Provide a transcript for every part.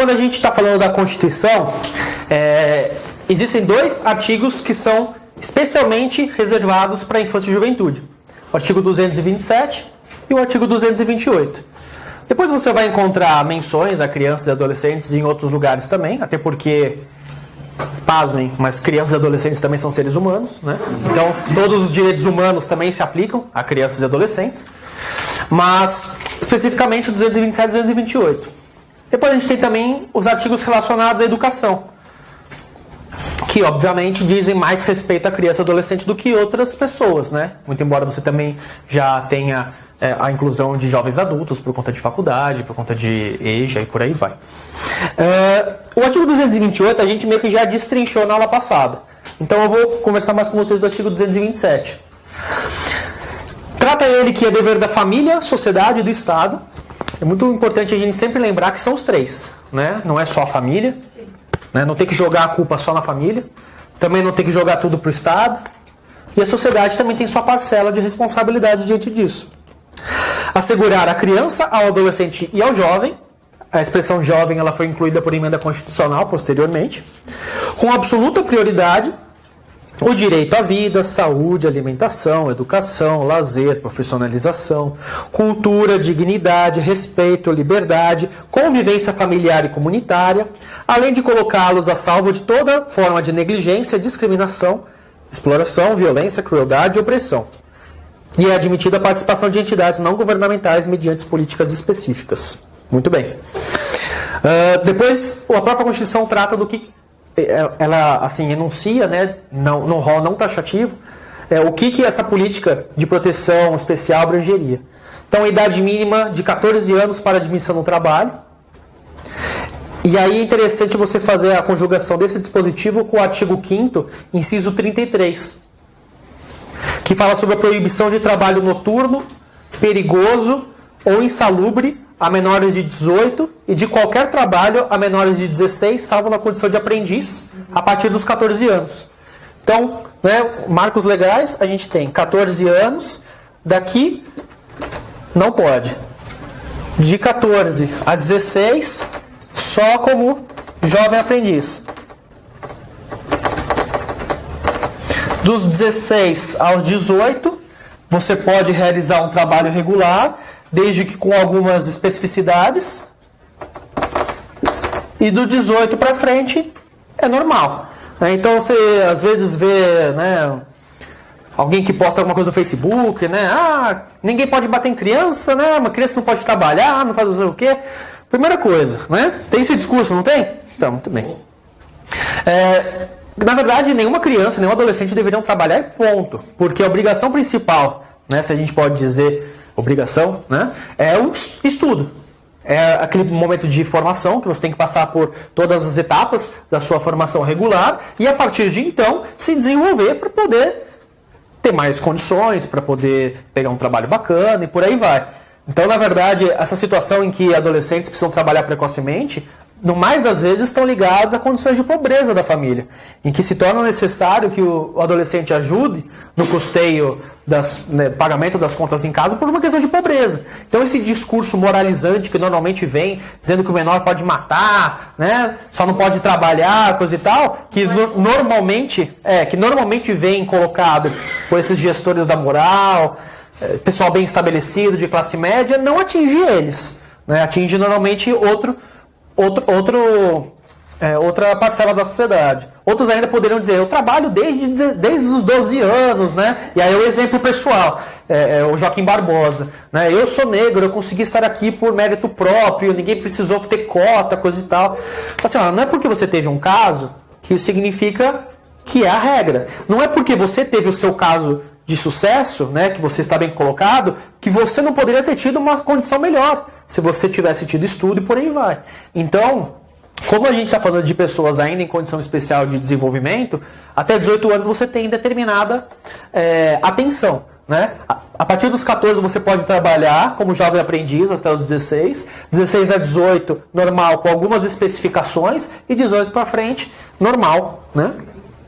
quando a gente está falando da Constituição, existem 2 artigos que são especialmente reservados para a infância e juventude. O artigo 227 e o artigo 228. Depois você vai encontrar menções a crianças e adolescentes em outros lugares também, até porque, pasmem, mas crianças e adolescentes também são seres humanos, né? Então, todos os direitos humanos também se aplicam a crianças e adolescentes. Mas, especificamente, o 227 e 228. Depois a gente tem também os artigos relacionados à educação, que, obviamente, dizem mais respeito à criança e adolescente do que outras pessoas, né? Muito embora você também já tenha a inclusão de jovens adultos por conta de faculdade, por conta de EJA e por aí vai. O artigo 228 a gente meio que já destrinchou na aula passada. Então eu vou conversar mais com vocês do artigo 227. Trata ele que é dever da família, sociedade e do Estado. É muito importante a gente sempre lembrar que são os 3, né? Não é só a família, né? Não tem que jogar a culpa só na família, também não tem que jogar tudo para o Estado, e a sociedade também tem sua parcela de responsabilidade diante disso. Assegurar a criança, ao adolescente e ao jovem, a expressão jovem ela foi incluída por emenda constitucional posteriormente, com absoluta prioridade, o direito à vida, saúde, alimentação, educação, lazer, profissionalização, cultura, dignidade, respeito, liberdade, convivência familiar e comunitária, além de colocá-los a salvo de toda forma de negligência, discriminação, exploração, violência, crueldade e opressão. E é admitida a participação de entidades não governamentais mediante políticas específicas. Muito bem. Depois, a própria Constituição trata do que ela assim enuncia, né, no rol não taxativo, o que essa política de proteção especial abrangeria. Então, a idade mínima de 14 anos para admissão no trabalho. E aí é interessante você fazer a conjugação desse dispositivo com o artigo 5º, inciso 33, que fala sobre a proibição de trabalho noturno, perigoso ou insalubre a menores de 18 e de qualquer trabalho a menores de 16, salvo na condição de aprendiz, a partir dos 14 anos. Então, né, marcos legais, a gente tem 14 anos, daqui não pode. De 14 a 16, só como jovem aprendiz. Dos 16 aos 18, você pode realizar um trabalho regular, desde que com algumas especificidades. E do 18 para frente, é normal. Então você às vezes vê, né, alguém que posta alguma coisa no Facebook, né? Ninguém pode bater em criança, né? Uma criança não pode trabalhar, não pode fazer o quê. Primeira coisa, né? Tem esse discurso, não tem? Então, muito bem. Na verdade, nenhuma criança, nenhum adolescente deveriam trabalhar, ponto. Porque a obrigação principal, né, se a gente pode dizer obrigação, né, é o estudo. É aquele momento de formação que você tem que passar por todas as etapas da sua formação regular e a partir de então se desenvolver para poder ter mais condições, para poder pegar um trabalho bacana e por aí vai. Então, na verdade, essa situação em que adolescentes precisam trabalhar precocemente, no mais das vezes estão ligados a condições de pobreza da família, em que se torna necessário que o adolescente ajude no custeio pagamento das contas em casa por uma questão de pobreza. Então esse discurso moralizante que normalmente vem, dizendo que o menor pode matar, né, só não pode trabalhar, coisa e tal, que normalmente vem colocado por esses gestores da moral, pessoal bem estabelecido, de classe média, não atinge eles, né, atinge normalmente outra parcela da sociedade. Outros ainda poderiam dizer, eu trabalho desde os 12 anos, né? E aí o exemplo pessoal, o Joaquim Barbosa, né? Eu sou negro, eu consegui estar aqui por mérito próprio, ninguém precisou ter cota, coisa e tal. Assim, não é porque você teve um caso que significa que é a regra. Não é porque você teve o seu caso de sucesso, né, que você está bem colocado, que você não poderia ter tido uma condição melhor, se você tivesse tido estudo e por aí vai. Então, como a gente está falando de pessoas ainda em condição especial de desenvolvimento, até 18 anos você tem determinada atenção, né? A partir dos 14 você pode trabalhar como jovem aprendiz até os 16, 16 a 18 normal com algumas especificações e 18 para frente normal, né?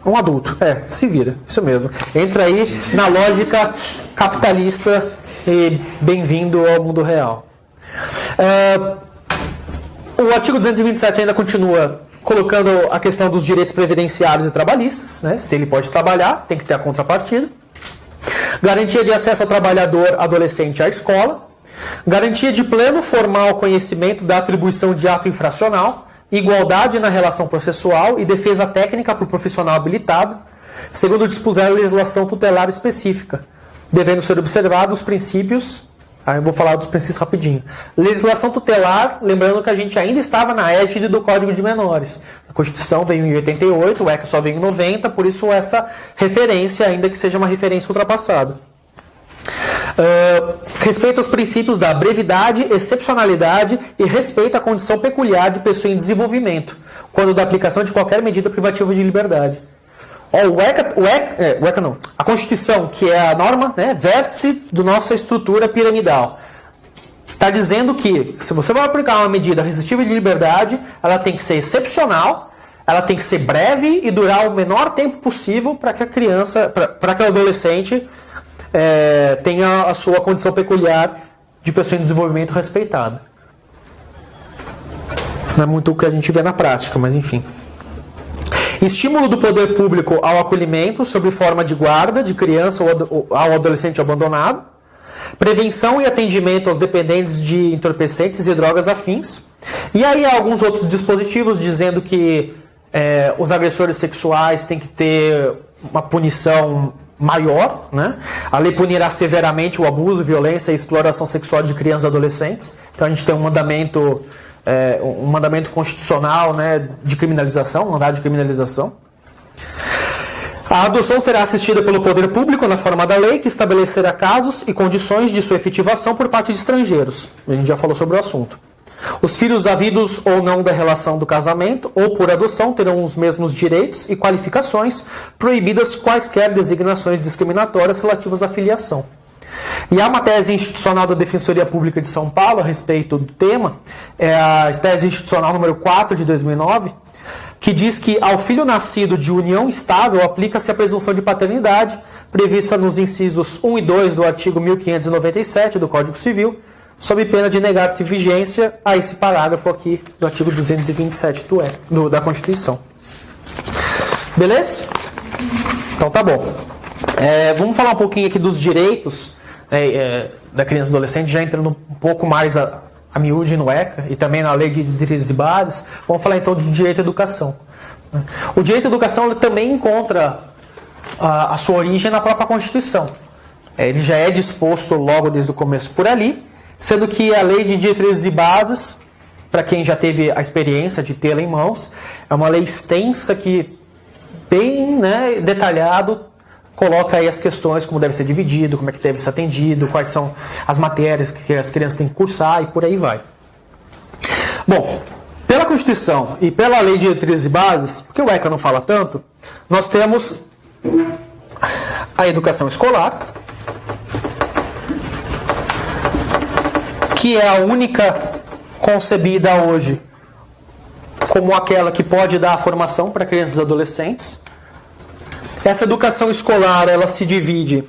Um adulto, se vira, isso mesmo. Entra aí na lógica capitalista e bem-vindo ao mundo real. O artigo 227 ainda continua colocando a questão dos direitos previdenciários e trabalhistas, né? Se ele pode trabalhar, tem que ter a contrapartida. Garantia de acesso ao trabalhador adolescente à escola. Garantia de pleno formal conhecimento da atribuição de ato infracional. Igualdade na relação processual e defesa técnica para o profissional habilitado, segundo dispuser a legislação tutelar específica, devendo ser observados os princípios. Eu vou falar dos princípios rapidinho. Legislação tutelar, lembrando que a gente ainda estava na égide do Código de Menores. A Constituição veio em 88, o ECA só veio em 90, por isso essa referência, ainda que seja uma referência ultrapassada. Respeito aos princípios da brevidade, excepcionalidade e respeito à condição peculiar de pessoa em desenvolvimento, quando da aplicação de qualquer medida privativa de liberdade. A Constituição, que é a norma, né, vértice da nossa estrutura piramidal, está dizendo que, se você vai aplicar uma medida restritiva de liberdade, ela tem que ser excepcional, ela tem que ser breve e durar o menor tempo possível para que a criança, para que o adolescente tenha a sua condição peculiar de pessoa em desenvolvimento respeitada. Não é muito o que a gente vê na prática, mas enfim. Estímulo do poder público ao acolhimento sob forma de guarda de criança ou ao adolescente abandonado. Prevenção e atendimento aos dependentes de entorpecentes e drogas afins. E aí há alguns outros dispositivos dizendo que os agressores sexuais têm que ter uma punição maior, né? A lei punirá severamente o abuso, violência e exploração sexual de crianças e adolescentes. Então a gente tem um mandamento constitucional, né, de criminalização, um mandado de criminalização. A adoção será assistida pelo poder público na forma da lei, que estabelecerá casos e condições de sua efetivação por parte de estrangeiros. A gente já falou sobre o assunto. Os filhos havidos ou não da relação do casamento ou por adoção terão os mesmos direitos e qualificações, proibidas quaisquer designações discriminatórias relativas à filiação. E há uma tese institucional da Defensoria Pública de São Paulo a respeito do tema, é a tese institucional número 4 de 2009, que diz que ao filho nascido de união estável aplica-se a presunção de paternidade, prevista nos incisos 1 e 2 do artigo 1597 do Código Civil, sob pena de negar-se vigência a esse parágrafo aqui do artigo 227 da Constituição. Beleza? Então tá bom. Vamos falar um pouquinho aqui dos direitos da criança e adolescente, já entrando um pouco mais a miúde no ECA e também na Lei de Diretrizes e Bases. Vamos falar então de direito à educação. O direito à educação ele também encontra a sua origem na própria Constituição. Ele já é disposto logo desde o começo por ali, sendo que a Lei de Diretrizes e Bases, para quem já teve a experiência de tê-la em mãos, é uma lei extensa que, bem, né, detalhado, coloca aí as questões, como deve ser dividido, como é que deve ser atendido, quais são as matérias que as crianças têm que cursar e por aí vai. Bom, pela Constituição e pela Lei de Diretrizes e Bases, porque o ECA não fala tanto, nós temos a educação escolar, que é a única concebida hoje como aquela que pode dar a formação para crianças e adolescentes. Essa educação escolar, ela se divide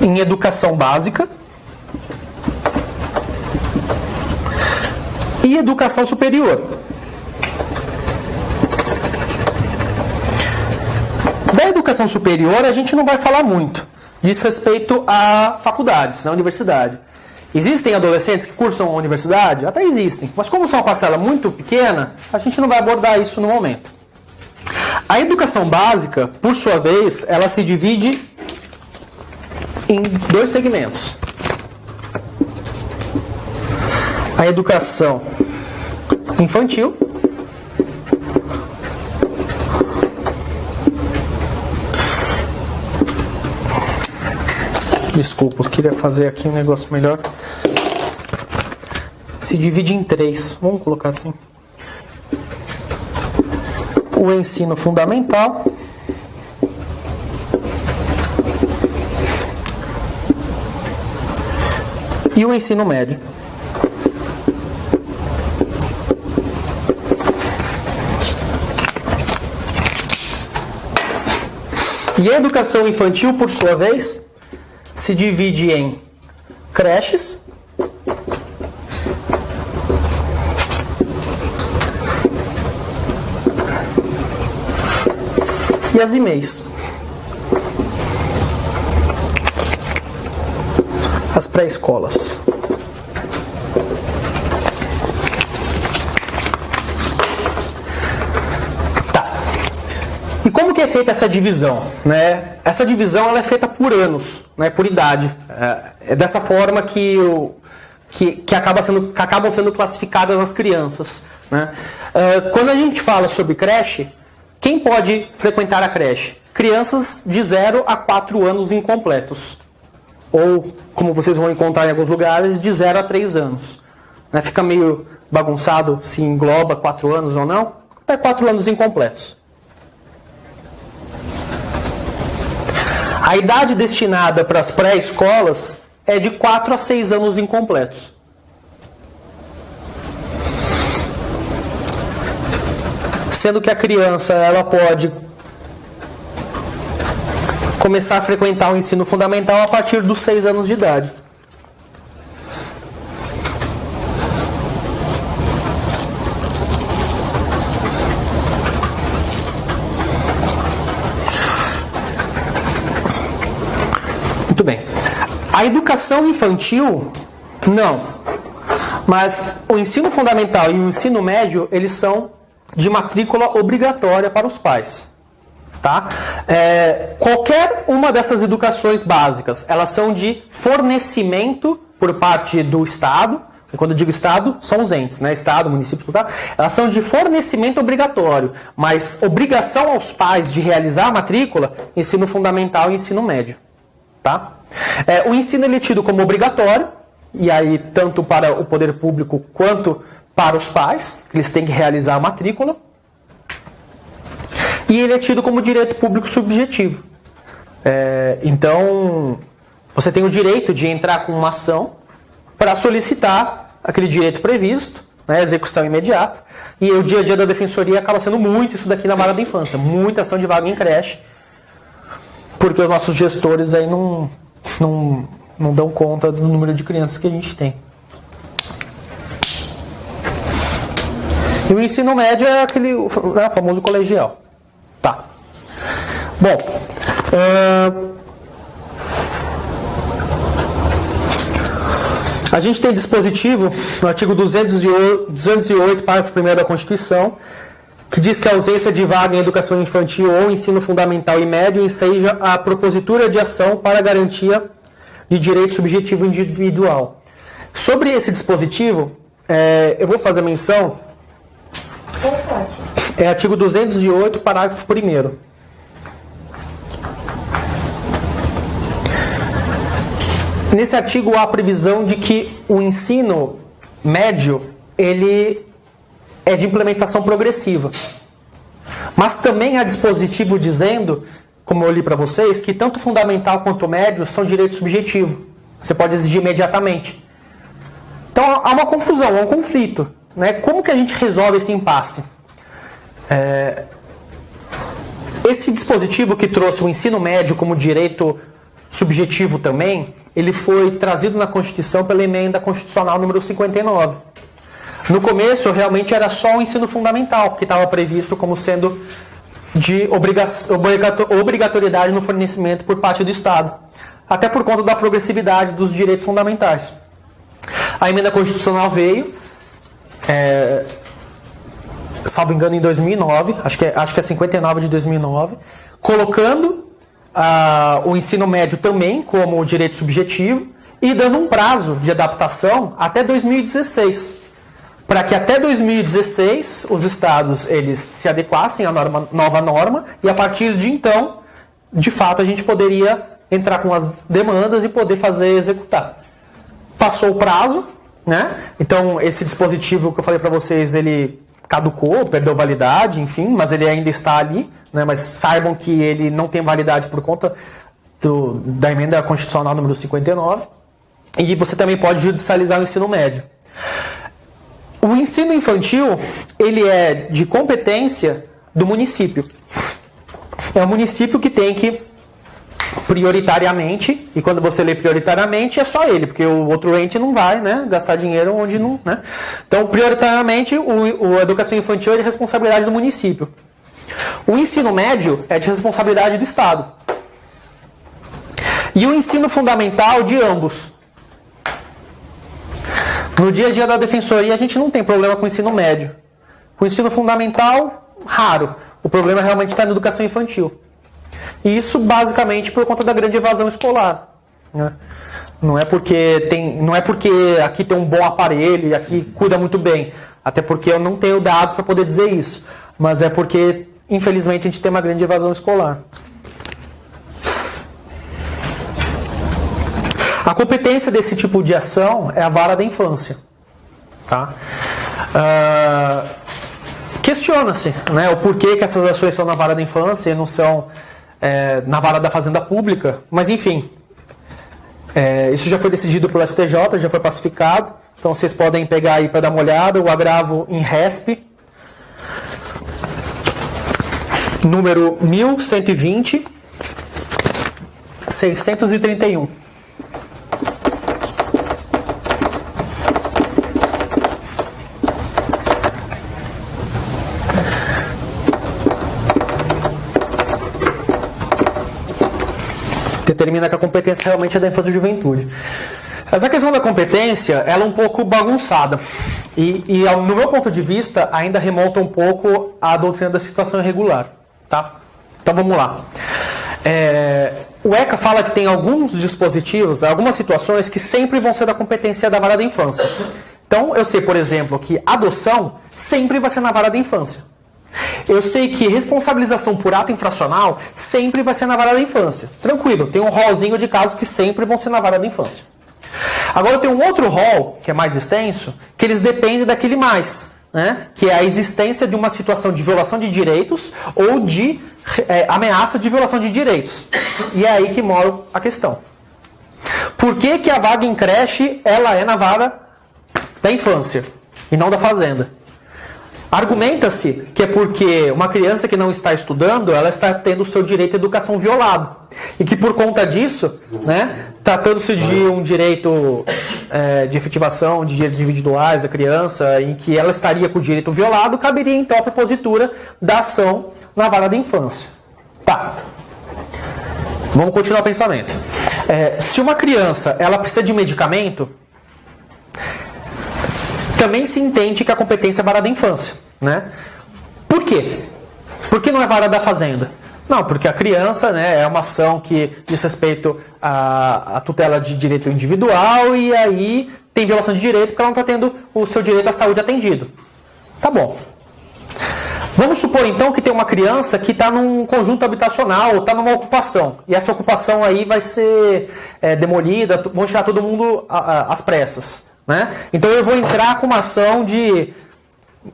em educação básica e educação superior. Da educação superior, a gente não vai falar muito. Diz respeito a faculdades, na universidade. Existem adolescentes que cursam a universidade? Até existem. Mas como são uma parcela muito pequena, a gente não vai abordar isso no momento. A educação básica, por sua vez, ela se divide em dois segmentos. A educação infantil Desculpa, eu queria fazer aqui um negócio melhor. Se divide em três. Vamos colocar assim. O ensino fundamental. E o ensino médio. E a educação infantil, por sua vez, se divide em creches, e as EMEIs. As pré-escolas. Tá. E como que é feita essa divisão? Né? Essa divisão ela é feita por anos, né? Por idade. É dessa forma que acabam sendo classificadas as crianças. Né? Quando a gente fala sobre creche, quem pode frequentar a creche? Crianças de 0 a 4 anos incompletos. Ou, como vocês vão encontrar em alguns lugares, de 0 a 3 anos. Né? Fica meio bagunçado se engloba 4 anos ou não. Até 4 anos incompletos. A idade destinada para as pré-escolas é de 4 a 6 anos incompletos. Sendo que a criança ela pode começar a frequentar o ensino fundamental a partir dos 6 anos de idade. Muito bem. A educação infantil, não. Mas o ensino fundamental e o ensino médio, eles são de matrícula obrigatória para os pais. Tá? Qualquer uma dessas educações básicas, elas são de fornecimento por parte do Estado. E quando eu digo Estado, são os entes, né? Estado, município, tá? Elas são de fornecimento obrigatório, mas obrigação aos pais de realizar a matrícula, ensino fundamental e ensino médio. Tá? O ensino ele é tido como obrigatório, e aí tanto para o poder público quanto para os pais, eles têm que realizar a matrícula. E ele é tido como direito público subjetivo. Então, você tem o direito de entrar com uma ação para solicitar aquele direito previsto, né, execução imediata. E o dia a dia da defensoria acaba sendo muito isso daqui na vara da infância. Muita ação de vaga em creche, porque os nossos gestores aí não dão conta do número de crianças que a gente tem. E o ensino médio é aquele famoso colegial. Tá. Bom, a gente tem dispositivo no artigo 208, parágrafo 1º da Constituição, que diz que a ausência de vaga em educação infantil ou ensino fundamental e médio enseja a propositura de ação para a garantia de direito subjetivo individual. Sobre esse dispositivo, eu vou fazer menção. É artigo 208, parágrafo 1º. Nesse artigo há a previsão de que o ensino médio ele é de implementação progressiva. Mas também há dispositivo dizendo, como eu li para vocês, que tanto fundamental quanto médio são direito subjetivo. Você pode exigir imediatamente. Então há uma confusão, há um conflito. Né? Como que a gente resolve esse impasse? Esse dispositivo que trouxe o ensino médio como direito subjetivo também, ele foi trazido na Constituição pela emenda constitucional número 59. No começo, realmente era só o ensino fundamental, que estava previsto como sendo de obrigatoriedade no fornecimento por parte do Estado, até por conta da progressividade dos direitos fundamentais. A emenda constitucional veio, salvo engano, em 2009, acho que é 59 de 2009, colocando o ensino médio também como direito subjetivo e dando um prazo de adaptação até 2016, para que até 2016 os estados eles se adequassem à nova norma e a partir de então, de fato, a gente poderia entrar com as demandas e poder executar. Passou o prazo, né? Então esse dispositivo que eu falei para vocês, ele caducou, perdeu validade, enfim, mas ele ainda está ali, né? Mas saibam que ele não tem validade por conta da emenda constitucional número 59. E você também pode judicializar o ensino médio. O ensino infantil, ele é de competência do município. É o município que tem que prioritariamente, e quando você lê prioritariamente, é só ele, porque o outro ente não vai, né, gastar dinheiro onde não... Né? Então, prioritariamente, a educação infantil é de responsabilidade do município. O ensino médio é de responsabilidade do Estado. E o ensino fundamental de ambos. No dia a dia da defensoria, a gente não tem problema com o ensino médio. Com o ensino fundamental, raro. O problema realmente está na educação infantil. E isso basicamente por conta da grande evasão escolar. Né? Não é porque aqui tem um bom aparelho e aqui cuida muito bem. Até porque eu não tenho dados para poder dizer isso. Mas é porque, infelizmente, a gente tem uma grande evasão escolar. A competência desse tipo de ação é a vara da infância. Tá? Questiona-se, né, o porquê que essas ações são na vara da infância e não são na vara da fazenda pública. Mas, enfim, isso já foi decidido pelo STJ, já foi pacificado. Então, vocês podem pegar aí para dar uma olhada o agravo em RESP, número 1120-631. Determina que a competência realmente é da infância e juventude. Essa questão da competência, ela é um pouco bagunçada. E no meu ponto de vista, ainda remonta um pouco à doutrina da situação irregular. Tá? Então vamos lá. O ECA fala que tem alguns dispositivos, algumas situações que sempre vão ser da competência da vara da infância. Então eu sei, por exemplo, que adoção sempre vai ser na vara da infância. Eu sei que responsabilização por ato infracional sempre vai ser na vara da infância. Tranquilo, tem um rolzinho de casos que sempre vão ser na vara da infância. Agora tem um outro rol, que é mais extenso, que eles dependem daquele mais, né? Que é a existência de uma situação de violação de direitos ou de ameaça de violação de direitos. E é aí que mora a questão. Por que que a vaga em creche ela é na vara da infância e não da fazenda? Argumenta-se que é porque uma criança que não está estudando, ela está tendo o seu direito à educação violado. E que por conta disso, né, tratando-se de um direito de efetivação de direitos individuais da criança, em que ela estaria com o direito violado, caberia então a propositura da ação na vara da infância. Tá. Vamos continuar o pensamento. Se uma criança ela precisa de medicamento, também se entende que a competência é vara da infância, né? Por quê? Por que não é vara da fazenda? Não, porque a criança, né, é uma ação que diz respeito à tutela de direito individual e aí tem violação de direito porque ela não está tendo o seu direito à saúde atendido. Tá bom. Vamos supor então que tem uma criança que está num conjunto habitacional ou está numa ocupação e essa ocupação aí vai ser demolida, vão tirar todo mundo às pressas. Né? Então eu vou entrar com uma ação de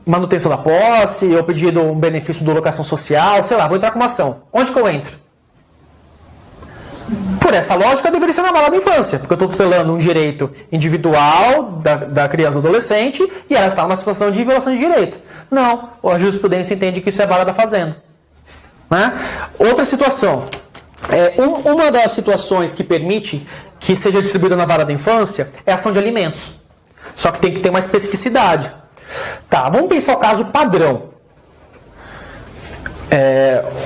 manutenção da posse, eu pedido um benefício de locação social, sei lá, vou entrar com uma ação. Onde que eu entro? Por essa lógica, deveria ser na vara da infância, porque eu estou tutelando um direito individual da criança ou adolescente e ela está numa situação de violação de direito. Não, a jurisprudência entende que isso é vara da fazenda. Né? Outra situação. Uma das situações que permite que seja distribuída na vara da infância é a ação de alimentos. Só que tem que ter uma especificidade. Tá, vamos pensar o caso padrão.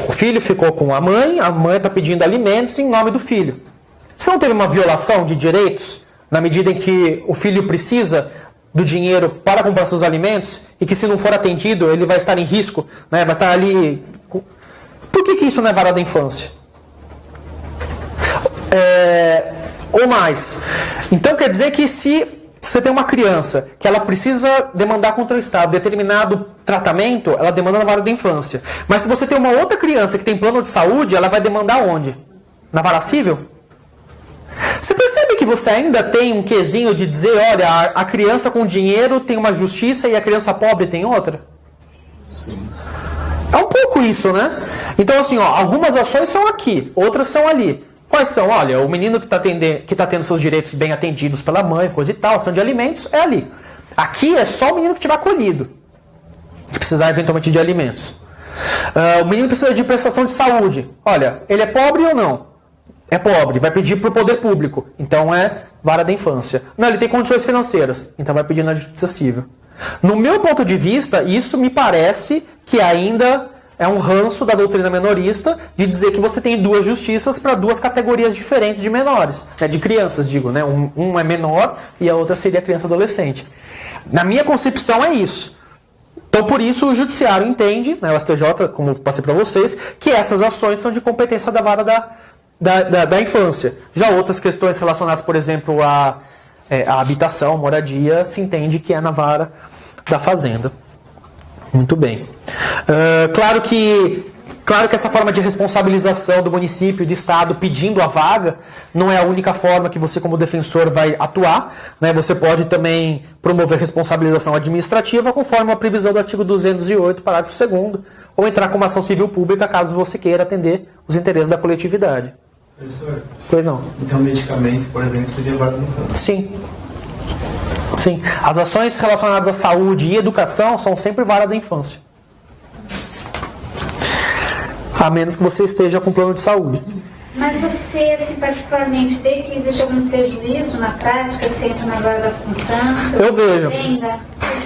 O filho ficou com a mãe está pedindo alimentos em nome do filho. Você não teve uma violação de direitos na medida em que o filho precisa do dinheiro para comprar seus alimentos e que se não for atendido ele vai estar em risco, né? Vai estar ali. Por que isso não é vara da infância? Ou mais. Então quer dizer que se você tem uma criança que ela precisa demandar contra o Estado determinado tratamento, ela demanda na vara da infância. Mas se você tem uma outra criança que tem plano de saúde, ela vai demandar onde? Na vara civil? Você percebe que você ainda tem um quesinho de dizer, olha, a criança com dinheiro tem uma justiça e a criança pobre tem outra? Sim. É um pouco isso, né? Então assim, algumas ações são aqui, outras são ali. Quais são? Olha, o menino que está tendo seus direitos bem atendidos pela mãe, coisa e tal, ação de alimentos, é ali. Aqui é só o menino que tiver acolhido, que precisar eventualmente de alimentos. O menino precisa de prestação de saúde. Olha, ele é pobre ou não? É pobre, vai pedir para o poder público. Então é vara da infância. Não, ele tem condições financeiras. Então vai pedir na justiça civil. No meu ponto de vista, isso me parece que ainda é um ranço da doutrina menorista de dizer que você tem duas justiças para duas categorias diferentes de menores, né, de crianças, digo, né? Um é menor e a outra seria criança e adolescente. Na minha concepção é isso. Então, por isso, o judiciário entende, né, o STJ, como eu passei para vocês, que essas ações são de competência da vara da infância. Já outras questões relacionadas, por exemplo, à habitação, moradia, se entende que é na vara da fazenda. Muito bem. Claro que essa forma de responsabilização do município e do Estado pedindo a vaga não é a única forma que você, como defensor, vai atuar, né? Você pode também promover responsabilização administrativa conforme a previsão do artigo 208, parágrafo 2º, ou entrar com uma ação civil pública caso você queira atender os interesses da coletividade. Professor, pois não. Então, medicamento, por exemplo, seria vara da infância? Sim. Sim. As ações relacionadas à saúde e educação são sempre vara da infância. A menos que você esteja com plano de saúde. Mas você, se particularmente vê que existe algum prejuízo na prática, se entra na vara da infância? Eu vejo. Ainda...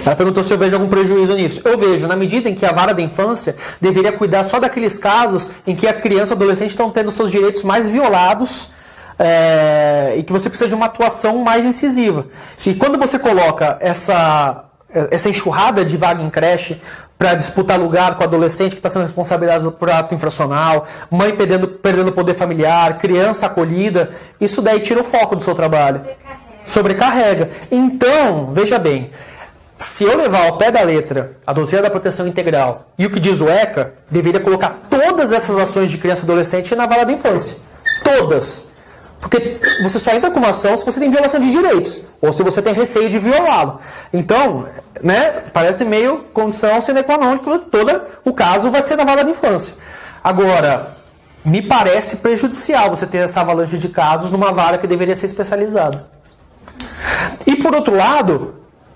Ela perguntou se eu vejo algum prejuízo nisso. Eu vejo, na medida em que a vara da infância deveria cuidar só daqueles casos em que a criança ou adolescente estão tendo seus direitos mais violados e que você precisa de uma atuação mais incisiva. E quando você coloca essa enxurrada de vaga em creche para disputar lugar com o adolescente que está sendo responsabilizado por ato infracional, mãe perdendo poder familiar, criança acolhida, isso daí tira o foco do seu trabalho. Sobrecarrega. Então, veja bem, se eu levar ao pé da letra a doutrina da proteção integral e o que diz o ECA, deveria colocar todas essas ações de criança e adolescente na vara da infância. Todas. Porque você só entra com uma ação se você tem violação de direitos, ou se você tem receio de violá-lo. Então, né, parece meio condição sine qua non que todo o caso vai ser na vara da infância. Agora, me parece prejudicial você ter essa avalanche de casos numa vara que deveria ser especializada. E, por outro lado,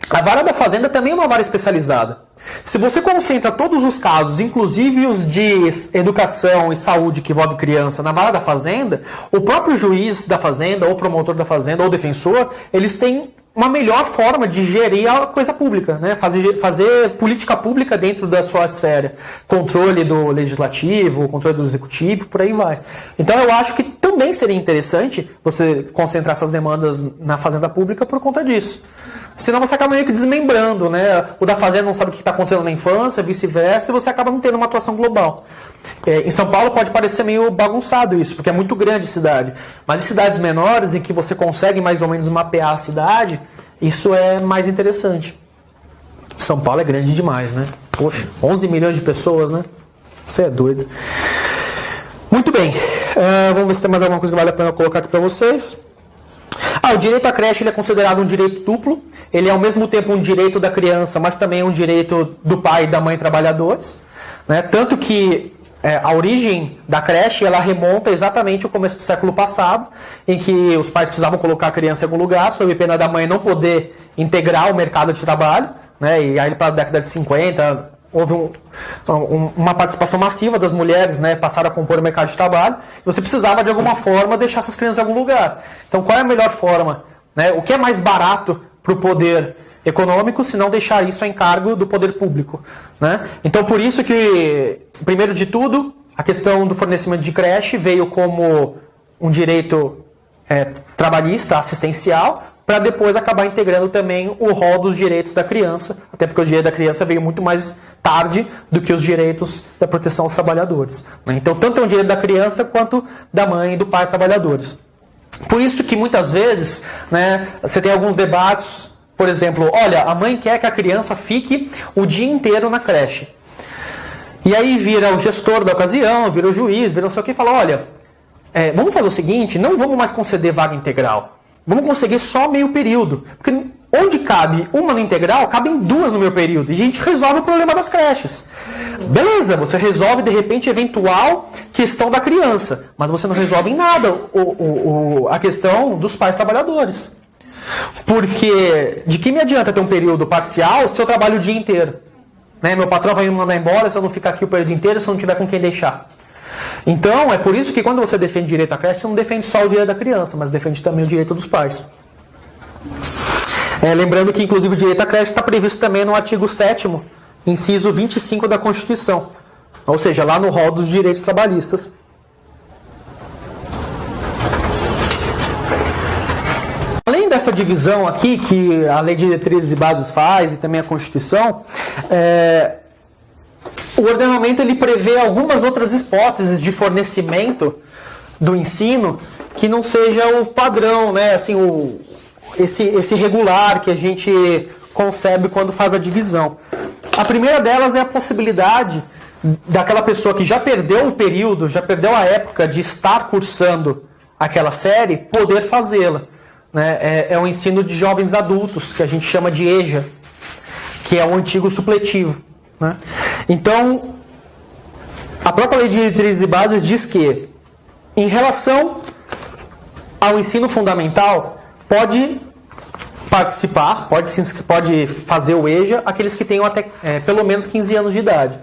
a vara da fazenda também é uma vara especializada. Se você concentra todos os casos, inclusive os de educação e saúde que envolve criança, na vara da fazenda, o próprio juiz da fazenda, ou promotor da fazenda, ou defensor, eles têm uma melhor forma de gerir a coisa pública, né? Fazer política pública dentro da sua esfera. Controle do legislativo, controle do executivo, por aí vai. Então eu acho que também seria interessante você concentrar essas demandas na fazenda pública por conta disso. Senão você acaba meio que desmembrando, né? O da fazenda não sabe o que está acontecendo na infância, vice-versa, e você acaba não tendo uma atuação global. Em São Paulo pode parecer meio bagunçado isso, porque é muito grande a cidade. Mas em cidades menores, em que você consegue mais ou menos mapear a cidade, isso é mais interessante. São Paulo é grande demais, né? Poxa, 11 milhões de pessoas, né? Você é doido. Muito bem. Vamos ver se tem mais alguma coisa que vale a pena colocar aqui para vocês. O direito à creche ele é considerado um direito duplo. Ele é ao mesmo tempo um direito da criança, mas também um direito do pai e da mãe trabalhadores. Né? Tanto que a origem da creche ela remonta exatamente ao começo do século passado, em que os pais precisavam colocar a criança em algum lugar, sob pena da mãe não poder integrar o mercado de trabalho. Né? E aí, para a década de 50, houve uma participação massiva das mulheres, né, passaram a compor o mercado de trabalho. Você precisava, de alguma forma, deixar essas crianças em algum lugar. Então, qual é a melhor forma? Né? O que é mais barato para o poder econômico, se não deixar isso a encargo do poder público? Né? Então, por isso que, primeiro de tudo, a questão do fornecimento de creche veio como um direito trabalhista, assistencial, para depois acabar integrando também o rol dos direitos da criança, até porque o direito da criança veio muito mais tarde do que os direitos da proteção aos trabalhadores. Né? Então, tanto é um direito da criança quanto da mãe e do pai trabalhadores. Por isso que muitas vezes, né, você tem alguns debates, por exemplo, olha, a mãe quer que a criança fique o dia inteiro na creche. E aí vira o gestor da ocasião, vira o juiz, vira não sei o que e fala, olha, vamos fazer o seguinte, não vamos mais conceder vaga integral. Vamos conseguir só meio período. Porque onde cabe uma no integral, cabem duas no meio período. E a gente resolve o problema das creches. Beleza, você resolve, de repente, eventual questão da criança. Mas você não resolve em nada a questão dos pais trabalhadores. Porque de que me adianta ter um período parcial se eu trabalho o dia inteiro? Né? Meu patrão vai me mandar embora se eu não ficar aqui o período inteiro, se eu não tiver com quem deixar. Então, é por isso que quando você defende direito à creche, você não defende só o direito da criança, mas defende também o direito dos pais. Lembrando que, inclusive, o direito à creche está previsto também no artigo 7º, inciso 25 da Constituição. Ou seja, lá no rol dos direitos trabalhistas. Além dessa divisão aqui, que a Lei de Diretrizes e Bases faz, e também a Constituição, o ordenamento ele prevê algumas outras hipóteses de fornecimento do ensino que não seja o padrão, né? Assim, esse regular que a gente concebe quando faz a divisão. A primeira delas é a possibilidade daquela pessoa que já perdeu o período, já perdeu a época de estar cursando aquela série, poder fazê-la. Né? É o ensino de jovens adultos, que a gente chama de EJA, que é o antigo supletivo. Né? Então, a própria Lei de Diretrizes e Bases diz que, em relação ao ensino fundamental, pode participar, pode fazer o EJA aqueles que tenham até pelo menos 15 anos de idade.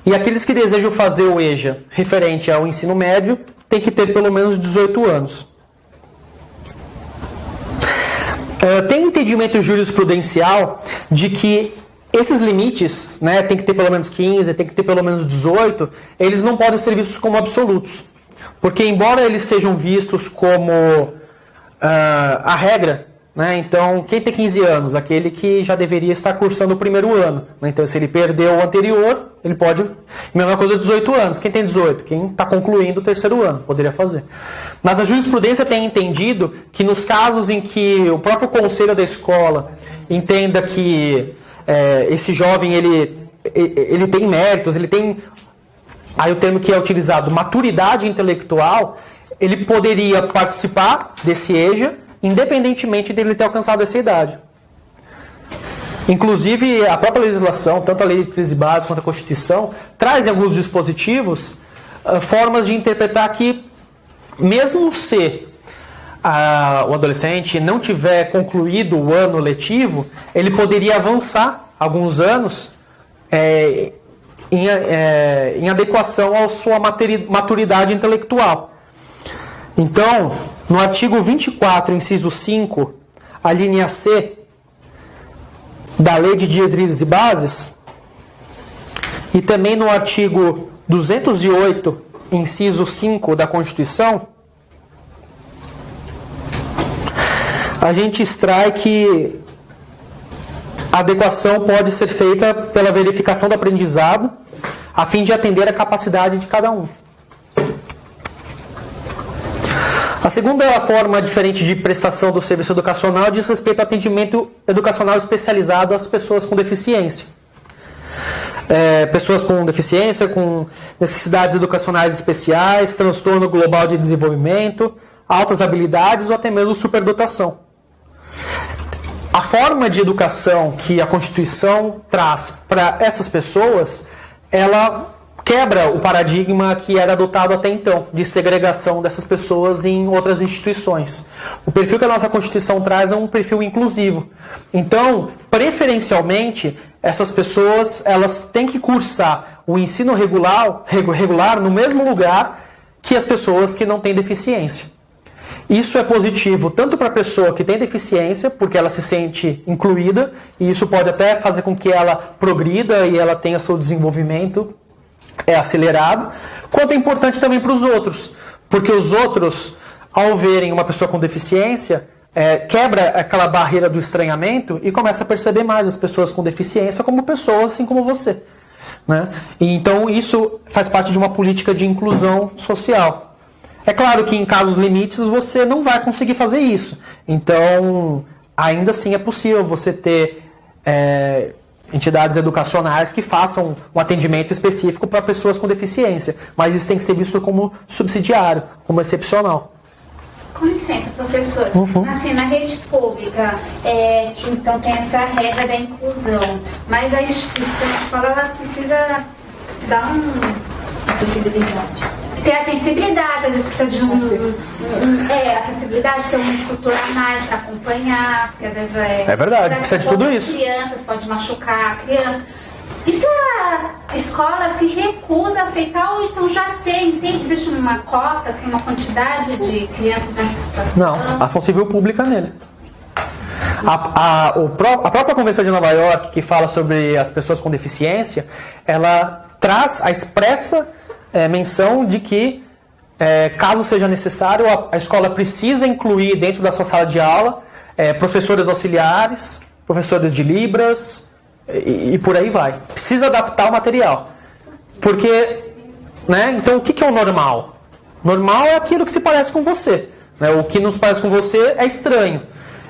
E aqueles que desejam fazer o EJA referente ao ensino médio tem que ter pelo menos 18 anos. Tem entendimento jurisprudencial de que esses limites, né, tem que ter pelo menos 15, tem que ter pelo menos 18, eles não podem ser vistos como absolutos. Porque embora eles sejam vistos como a regra, né, então quem tem 15 anos? Aquele que já deveria estar cursando o primeiro ano. Né, então se ele perdeu o anterior, ele pode... Mesma coisa 18 anos. Quem tem 18? Quem está concluindo o terceiro ano, poderia fazer. Mas a jurisprudência tem entendido que nos casos em que o próprio conselho da escola entenda que esse jovem ele tem méritos, ele tem... Aí o termo que é utilizado, maturidade intelectual, ele poderia participar desse EJA, independentemente dele ter alcançado essa idade. Inclusive, a própria legislação, tanto a Lei de Diretrizes e Bases quanto a Constituição, traz em alguns dispositivos formas de interpretar que, mesmo se o adolescente não tiver concluído o ano letivo, ele poderia avançar alguns anos em adequação à sua maturidade intelectual. Então, no artigo 24, inciso 5, a linha C da Lei de Diretrizes e Bases, e também no artigo 208, inciso 5 da Constituição, a gente extrai que a adequação pode ser feita pela verificação do aprendizado, a fim de atender a capacidade de cada um. A segunda forma diferente de prestação do serviço educacional diz respeito ao atendimento educacional especializado às pessoas com deficiência. Pessoas com deficiência, com necessidades educacionais especiais, transtorno global de desenvolvimento, altas habilidades ou até mesmo superdotação. A forma de educação que a Constituição traz para essas pessoas, ela quebra o paradigma que era adotado até então, de segregação dessas pessoas em outras instituições. O perfil que a nossa Constituição traz é um perfil inclusivo. Então, preferencialmente, essas pessoas elas têm que cursar o ensino regular no mesmo lugar que as pessoas que não têm deficiência. Isso é positivo tanto para a pessoa que tem deficiência, porque ela se sente incluída, e isso pode até fazer com que ela progrida e ela tenha seu desenvolvimento acelerado, quanto é importante também para os outros, porque os outros, ao verem uma pessoa com deficiência, quebra aquela barreira do estranhamento e começa a perceber mais as pessoas com deficiência como pessoas assim como você. Né? E então isso faz parte de uma política de inclusão social. É claro que em casos limites você não vai conseguir fazer isso. Então, ainda assim é possível você ter entidades educacionais que façam um atendimento específico para pessoas com deficiência. Mas isso tem que ser visto como subsidiário, como excepcional. Com licença, professor. Assim, na rede pública, então tem essa regra da inclusão, mas a instituição escola ela precisa dar acessibilidade. Ter a sensibilidade, às vezes precisa de acessibilidade, ter um instrutor a mais para acompanhar, porque às vezes é verdade, precisa de tudo isso. Crianças, pode machucar a criança. E se a escola se recusa a aceitar, ou então já existe uma cota, assim, uma quantidade de crianças nessa situação? Não, ação civil pública nele. A própria Convenção de Nova York, que fala sobre as pessoas com deficiência, ela traz a expressa menção de que, caso seja necessário, a escola precisa incluir dentro da sua sala de aula professores auxiliares, professores de Libras e por aí vai. Precisa adaptar o material. Porque, né, então o que é o normal? Normal é aquilo que se parece com você. Né? O que não se parece com você é estranho.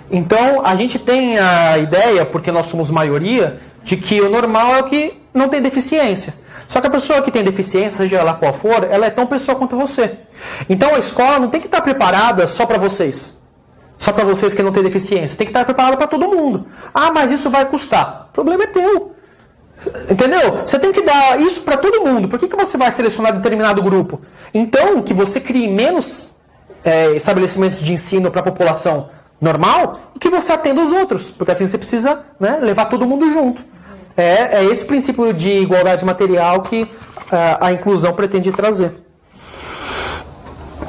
Então a gente tem a ideia, porque nós somos maioria, de que o normal é o que não tem deficiência. Só que a pessoa que tem deficiência, seja ela qual for, ela é tão pessoa quanto você. Então a escola não tem que estar preparada só para vocês. Só para vocês que não têm deficiência. Tem que estar preparada para todo mundo. Ah, mas isso vai custar. O problema é teu. Entendeu? Você tem que dar isso para todo mundo. Por que você vai selecionar determinado grupo? Então, que você crie menos estabelecimentos de ensino para a população normal e que você atenda os outros. Porque assim você precisa, né, levar todo mundo junto. É esse princípio de igualdade material que a inclusão pretende trazer.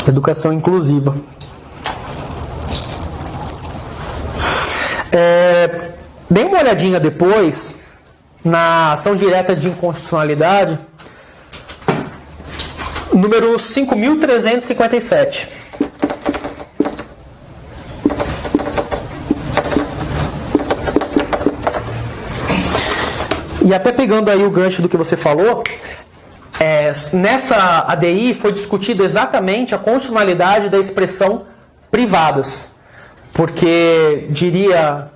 Educação inclusiva. Dê uma olhadinha depois na ação direta de inconstitucionalidade, número 5.357. E até pegando aí o gancho do que você falou, nessa ADI foi discutida exatamente a constitucionalidade da expressão privadas. Porque diria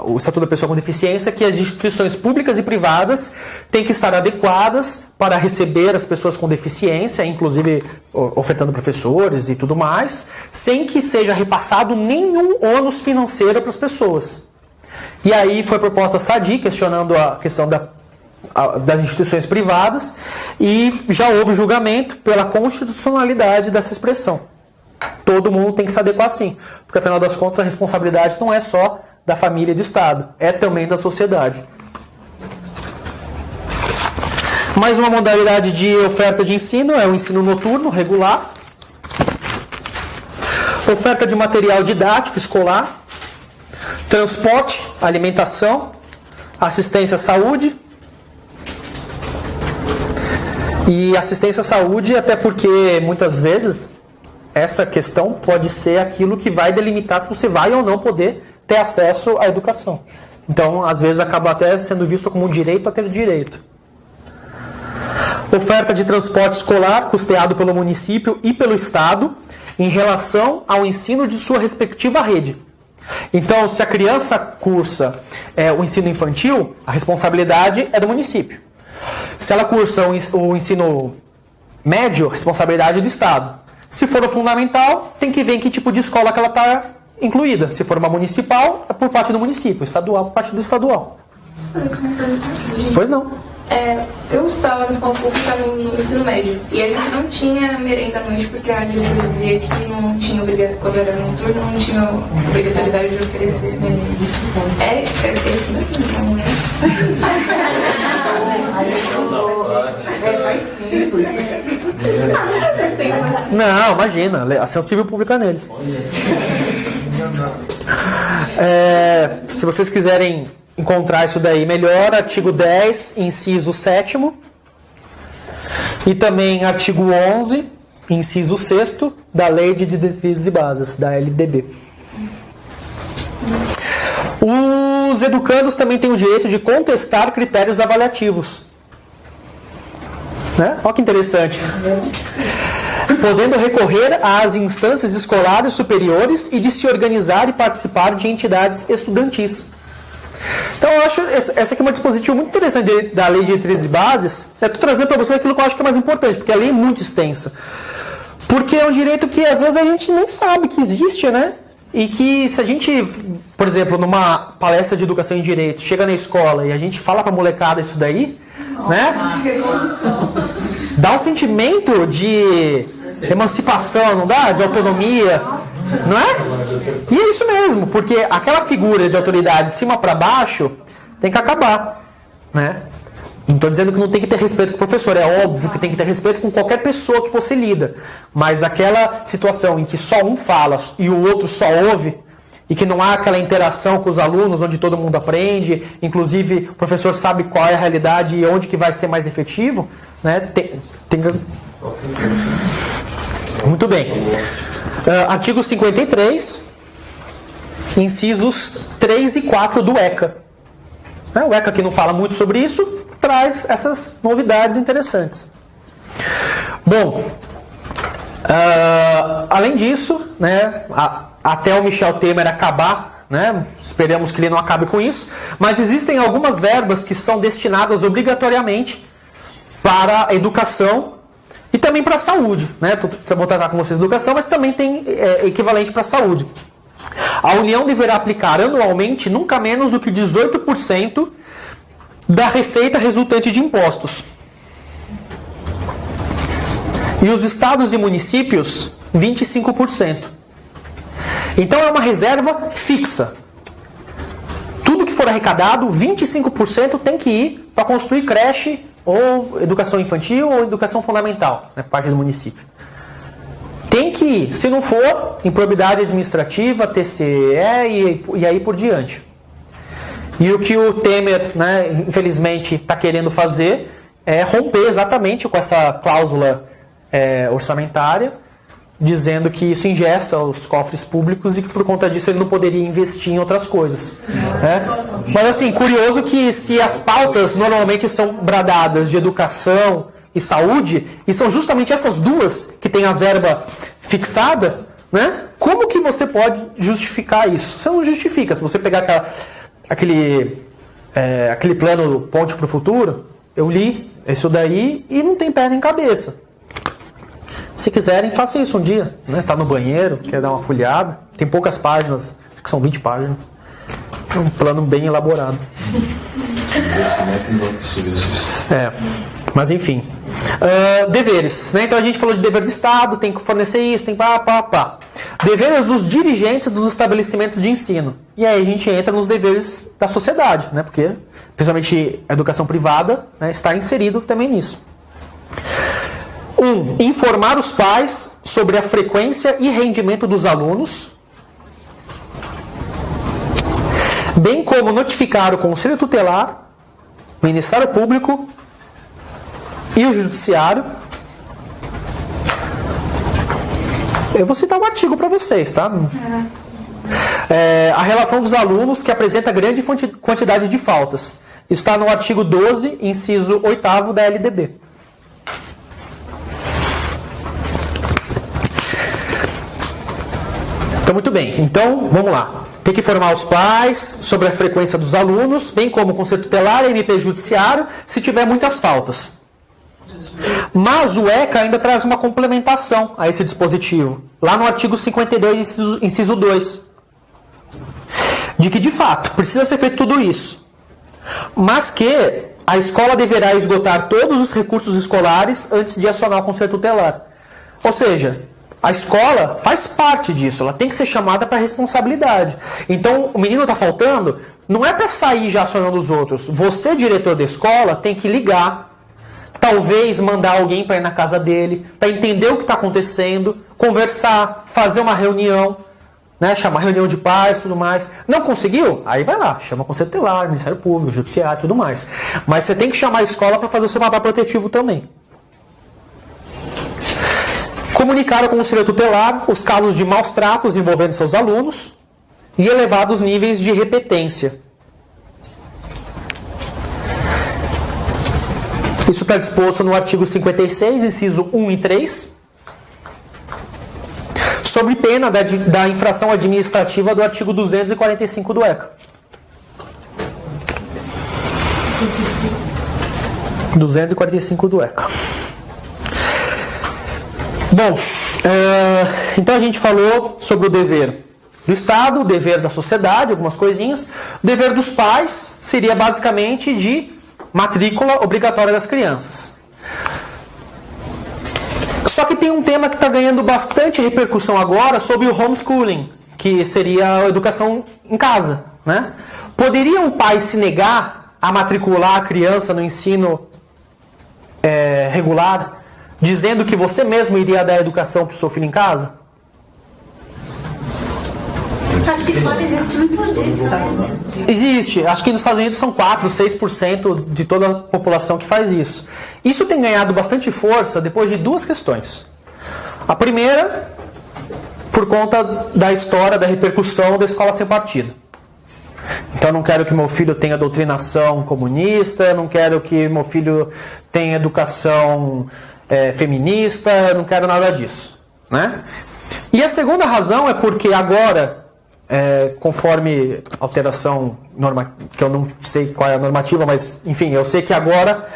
o Estatuto da Pessoa com Deficiência que as instituições públicas e privadas têm que estar adequadas para receber as pessoas com deficiência, inclusive ofertando professores e tudo mais, sem que seja repassado nenhum ônus financeiro para as pessoas. E aí foi proposta a SADI, questionando a questão das instituições privadas, e já houve julgamento pela constitucionalidade dessa expressão. Todo mundo tem que se adequar sim, porque afinal das contas a responsabilidade não é só da família e do Estado, é também da sociedade. Mais uma modalidade de oferta de ensino é o ensino noturno regular. Oferta de material didático escolar. Transporte, alimentação, assistência à saúde. E assistência à saúde, até porque muitas vezes essa questão pode ser aquilo que vai delimitar se você vai ou não poder ter acesso à educação. Então, às vezes, acaba até sendo visto como um direito a ter direito. Oferta de transporte escolar custeado pelo município e pelo Estado em relação ao ensino de sua respectiva rede. Então, se a criança cursa o ensino infantil, a responsabilidade é do município. Se ela cursa o ensino médio, a responsabilidade é do Estado. Se for o fundamental, tem que ver em que tipo de escola que ela está incluída. Se for uma municipal, é por parte do município. Estadual, por parte do estadual. Pois não. Eu estava na escola pública no ensino médio. E a gente não tinha merenda à noite, porque a diretora dizia que não tinha quando era noturno, não tinha obrigatoriedade de oferecer merenda. É isso mesmo, né? Faz tempo. Não, imagina, ação civil pública neles. Se vocês quiserem encontrar isso daí melhor, artigo 10, inciso 7º, e também artigo 11, inciso 6º, da Lei de Diretrizes e Bases, da LDB. Os educandos também têm o direito de contestar critérios avaliativos. Né? Olha que interessante. Podendo recorrer às instâncias escolares superiores e de se organizar e participar de entidades estudantis. Então eu acho essa aqui é uma dispositiva muito interessante da Lei de Diretrizes e Bases. Estou trazendo para vocês aquilo que eu acho que é mais importante, porque a lei é muito extensa. Porque é um direito que às vezes a gente nem sabe que existe, né? E que se a gente, por exemplo, numa palestra de educação em direito, chega na escola e a gente fala para a molecada isso daí, né? Dá um sentimento de emancipação, não dá? De autonomia, não é? E é isso mesmo, porque aquela figura de autoridade de cima para baixo tem que acabar, né? Não estou dizendo que não tem que ter respeito com o professor, é óbvio que tem que ter respeito com qualquer pessoa que você lida, mas aquela situação em que só um fala e o outro só ouve, e que não há aquela interação com os alunos onde todo mundo aprende, inclusive o professor sabe qual é a realidade e onde que vai ser mais efetivo, né? Muito bem. Artigo 53, incisos 3 e 4 do ECA. O ECA, que não fala muito sobre isso, traz essas novidades interessantes. Bom, além disso, né, até o Michel Temer acabar, né, esperamos que ele não acabe com isso, mas existem algumas verbas que são destinadas obrigatoriamente para a educação e também para a saúde. Né? Vou tratar com vocês educação, mas também tem equivalente para a saúde. A União deverá aplicar anualmente nunca menos do que 18% da receita resultante de impostos. E os estados e municípios, 25%. Então é uma reserva fixa. Tudo que for arrecadado, 25% tem que ir para construir creche, ou educação infantil, ou educação fundamental, né, parte do município. Tem que ir. Se não for, improbidade administrativa, TCE e aí por diante. E o que o Temer, né, infelizmente, está querendo fazer é romper exatamente com essa cláusula orçamentária, dizendo que isso engessa os cofres públicos e que por conta disso ele não poderia investir em outras coisas. Né? Mas assim, curioso que se as pautas normalmente são bradadas de educação e saúde, e são justamente essas duas que têm a verba fixada, né? Como que você pode justificar isso? Você não justifica. Se você pegar aquele plano Ponte para o Futuro, eu li isso daí e não tem pé nem cabeça. Se quiserem, façam isso um dia. Né? Tá no banheiro, quer dar uma folheada. Tem poucas páginas, acho que são 20 páginas. É um plano bem elaborado. Mas enfim. Deveres. Né? Então a gente falou de dever do Estado, tem que fornecer isso, tem pá. Deveres dos dirigentes dos estabelecimentos de ensino. E aí a gente entra nos deveres da sociedade, né? Porque, principalmente a educação privada, né, está inserido também nisso. 1. Informar os pais sobre a frequência e rendimento dos alunos, bem como notificar o Conselho Tutelar, o Ministério Público e o Judiciário. Eu vou citar um artigo para vocês, tá? A relação dos alunos que apresenta grande quantidade de faltas. Isso está no artigo 12, inciso 8º da LDB. Então, muito bem. Então, vamos lá. Tem que informar os pais sobre a frequência dos alunos, bem como o Conselho Tutelar e MP Judiciário, se tiver muitas faltas. Mas o ECA ainda traz uma complementação a esse dispositivo, lá no artigo 52, inciso 2, de que, de fato, precisa ser feito tudo isso, mas que a escola deverá esgotar todos os recursos escolares antes de acionar o Conselho Tutelar. Ou seja, a escola faz parte disso, ela tem que ser chamada para responsabilidade. Então, o menino está faltando, não é para sair já acionando os outros. Você, diretor da escola, tem que ligar, talvez mandar alguém para ir na casa dele, para entender o que está acontecendo, conversar, fazer uma reunião, né, chamar reunião de pais e tudo mais. Não conseguiu? Aí vai lá, chama o Conselho Tutelar, Ministério Público, Judiciário e tudo mais. Mas você tem que chamar a escola para fazer o seu papel protetivo também. Comunicar ao Conselho Tutelar os casos de maus tratos envolvendo seus alunos e elevados níveis de repetência. Isso está disposto no artigo 56, inciso 1 e 3, sobre pena da infração administrativa do artigo 245 do ECA. 245 do ECA. Bom, então a gente falou sobre o dever do Estado, o dever da sociedade, algumas coisinhas. O dever dos pais seria basicamente de matrícula obrigatória das crianças. Só que tem um tema que está ganhando bastante repercussão agora sobre o homeschooling, que seria a educação em casa, né? Poderia um pai se negar a matricular a criança no ensino regular, dizendo que você mesmo iria dar educação para o seu filho em casa? Acho que fora existe muito disso, né? Existe. Acho que nos Estados Unidos são 4, 6% de toda a população que faz isso. Isso tem ganhado bastante força depois de duas questões. A primeira, por conta da história, da repercussão da escola sem partido. Então eu não quero que meu filho tenha doutrinação comunista, eu não quero que meu filho tenha educação feminista, eu não quero nada disso, né? E a segunda razão é porque agora, conforme alteração que eu não sei qual é a normativa, mas enfim, eu sei que agora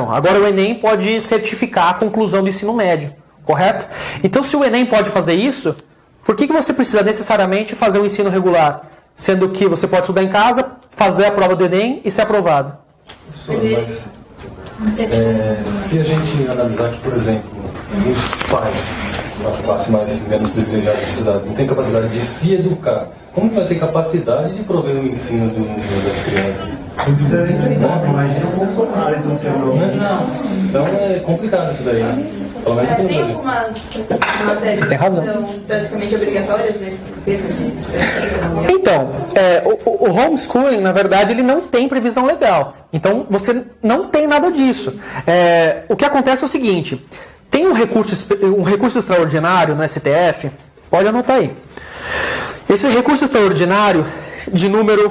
agora o Enem pode certificar a conclusão do ensino médio, correto? Então se o Enem pode fazer isso, por que você precisa necessariamente fazer um ensino regular? Sendo que você pode estudar em casa, fazer a prova do Enem e ser aprovado. Se a gente analisar que, por exemplo, os pais, uma classe menos privilegiada da sociedade, não tem capacidade de se educar, como que vai ter capacidade de prover o ensino das crianças? Imagina o Bolsonaro e do seu Então é complicado isso daí, né? Pelo menos aqui no Tem Brasil. algumas matérias Você tem razão. que são praticamente obrigatórias nesse sistema de... Então, o homeschooling, na verdade, ele não tem previsão legal. Então, você não tem nada disso. O que acontece é o seguinte, tem um recurso extraordinário no STF, pode anotar aí. Esse recurso extraordinário, de número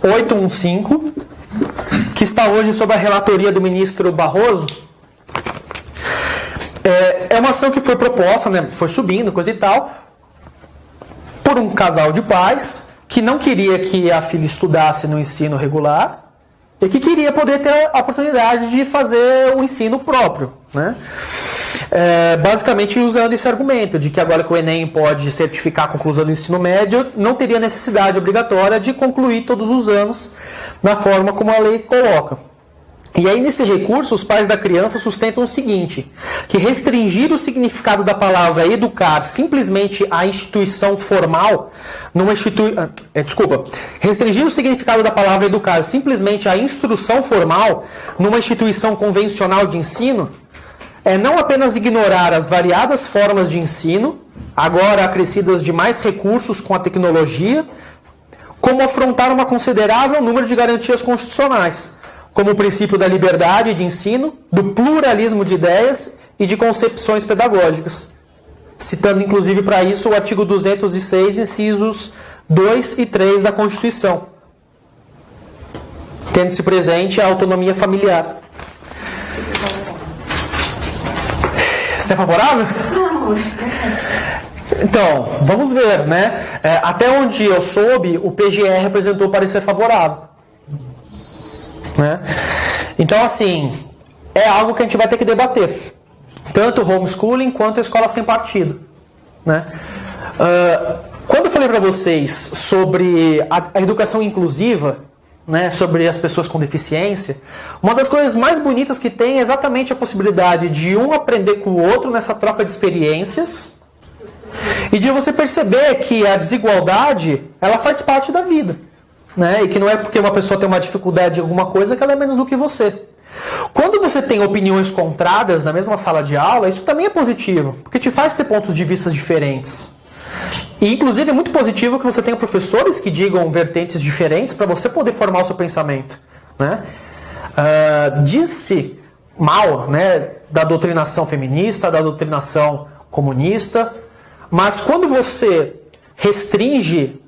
888-815, que está hoje sob a relatoria do ministro Barroso, é uma ação que foi proposta, né, foi subindo, coisa e tal, por um casal de pais que não queria que a filha estudasse no ensino regular e que queria poder ter a oportunidade de fazer o ensino próprio, né? Basicamente usando esse argumento de que agora que o Enem pode certificar a conclusão do ensino médio, não teria necessidade obrigatória de concluir todos os anos na forma como a lei coloca. E aí, nesse recurso, os pais da criança sustentam o seguinte, que restringir o significado da palavra educar simplesmente à instituição formal, restringir o significado da palavra educar simplesmente à instrução formal numa instituição convencional de ensino, é não apenas ignorar as variadas formas de ensino, agora acrescidas de mais recursos com a tecnologia, como afrontar um considerável número de garantias constitucionais, como o princípio da liberdade de ensino, do pluralismo de ideias e de concepções pedagógicas, citando inclusive para isso o artigo 206, incisos 2 e 3 da Constituição, tendo-se presente a autonomia familiar. Você é favorável? Não. Então, vamos ver, né? Até onde eu soube, o PGE representou parecer favorável. Né? Então, assim, é algo que a gente vai ter que debater. Tanto o homeschooling quanto a escola sem partido. Né? Quando eu falei para vocês sobre a educação inclusiva, né, sobre as pessoas com deficiência, uma das coisas mais bonitas que tem é exatamente a possibilidade de um aprender com o outro nessa troca de experiências e de você perceber que a desigualdade, ela faz parte da vida, né, e que não é porque uma pessoa tem uma dificuldade em alguma coisa que ela é menos do que você. Quando você tem opiniões contrárias na mesma sala de aula, isso também é positivo, porque te faz ter pontos de vista diferentes. E, inclusive, é muito positivo que você tenha professores que digam vertentes diferentes para você poder formar o seu pensamento. Né? Diz-se mal, né, da doutrinação feminista, da doutrinação comunista, mas quando você restringe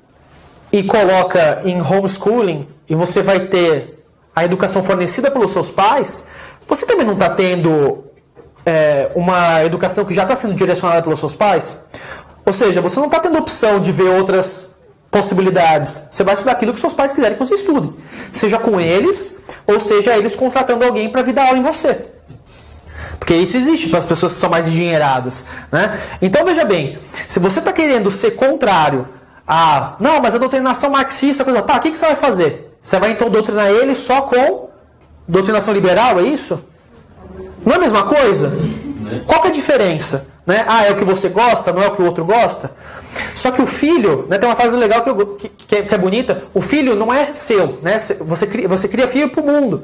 e coloca em homeschooling e você vai ter a educação fornecida pelos seus pais, você também não está tendo uma educação que já está sendo direcionada pelos seus pais? Ou seja, você não está tendo opção de ver outras possibilidades. Você vai estudar aquilo que seus pais quiserem que você estude. Seja com eles, ou seja eles contratando alguém para vir dar aula em você. Porque isso existe para as pessoas que são mais endinheiradas. Né? Então, veja bem, se você está querendo ser contrário a... Não, mas a doutrinação marxista... Coisa, tá, o que você vai fazer? Você vai então doutrinar ele só com doutrinação liberal, é isso? Não é a mesma coisa? Qual que é a diferença? Né? É o que você gosta, não é o que o outro gosta? Só que o filho, né, tem uma frase legal que é bonita, o filho não é seu, né? Você cria filho para o mundo.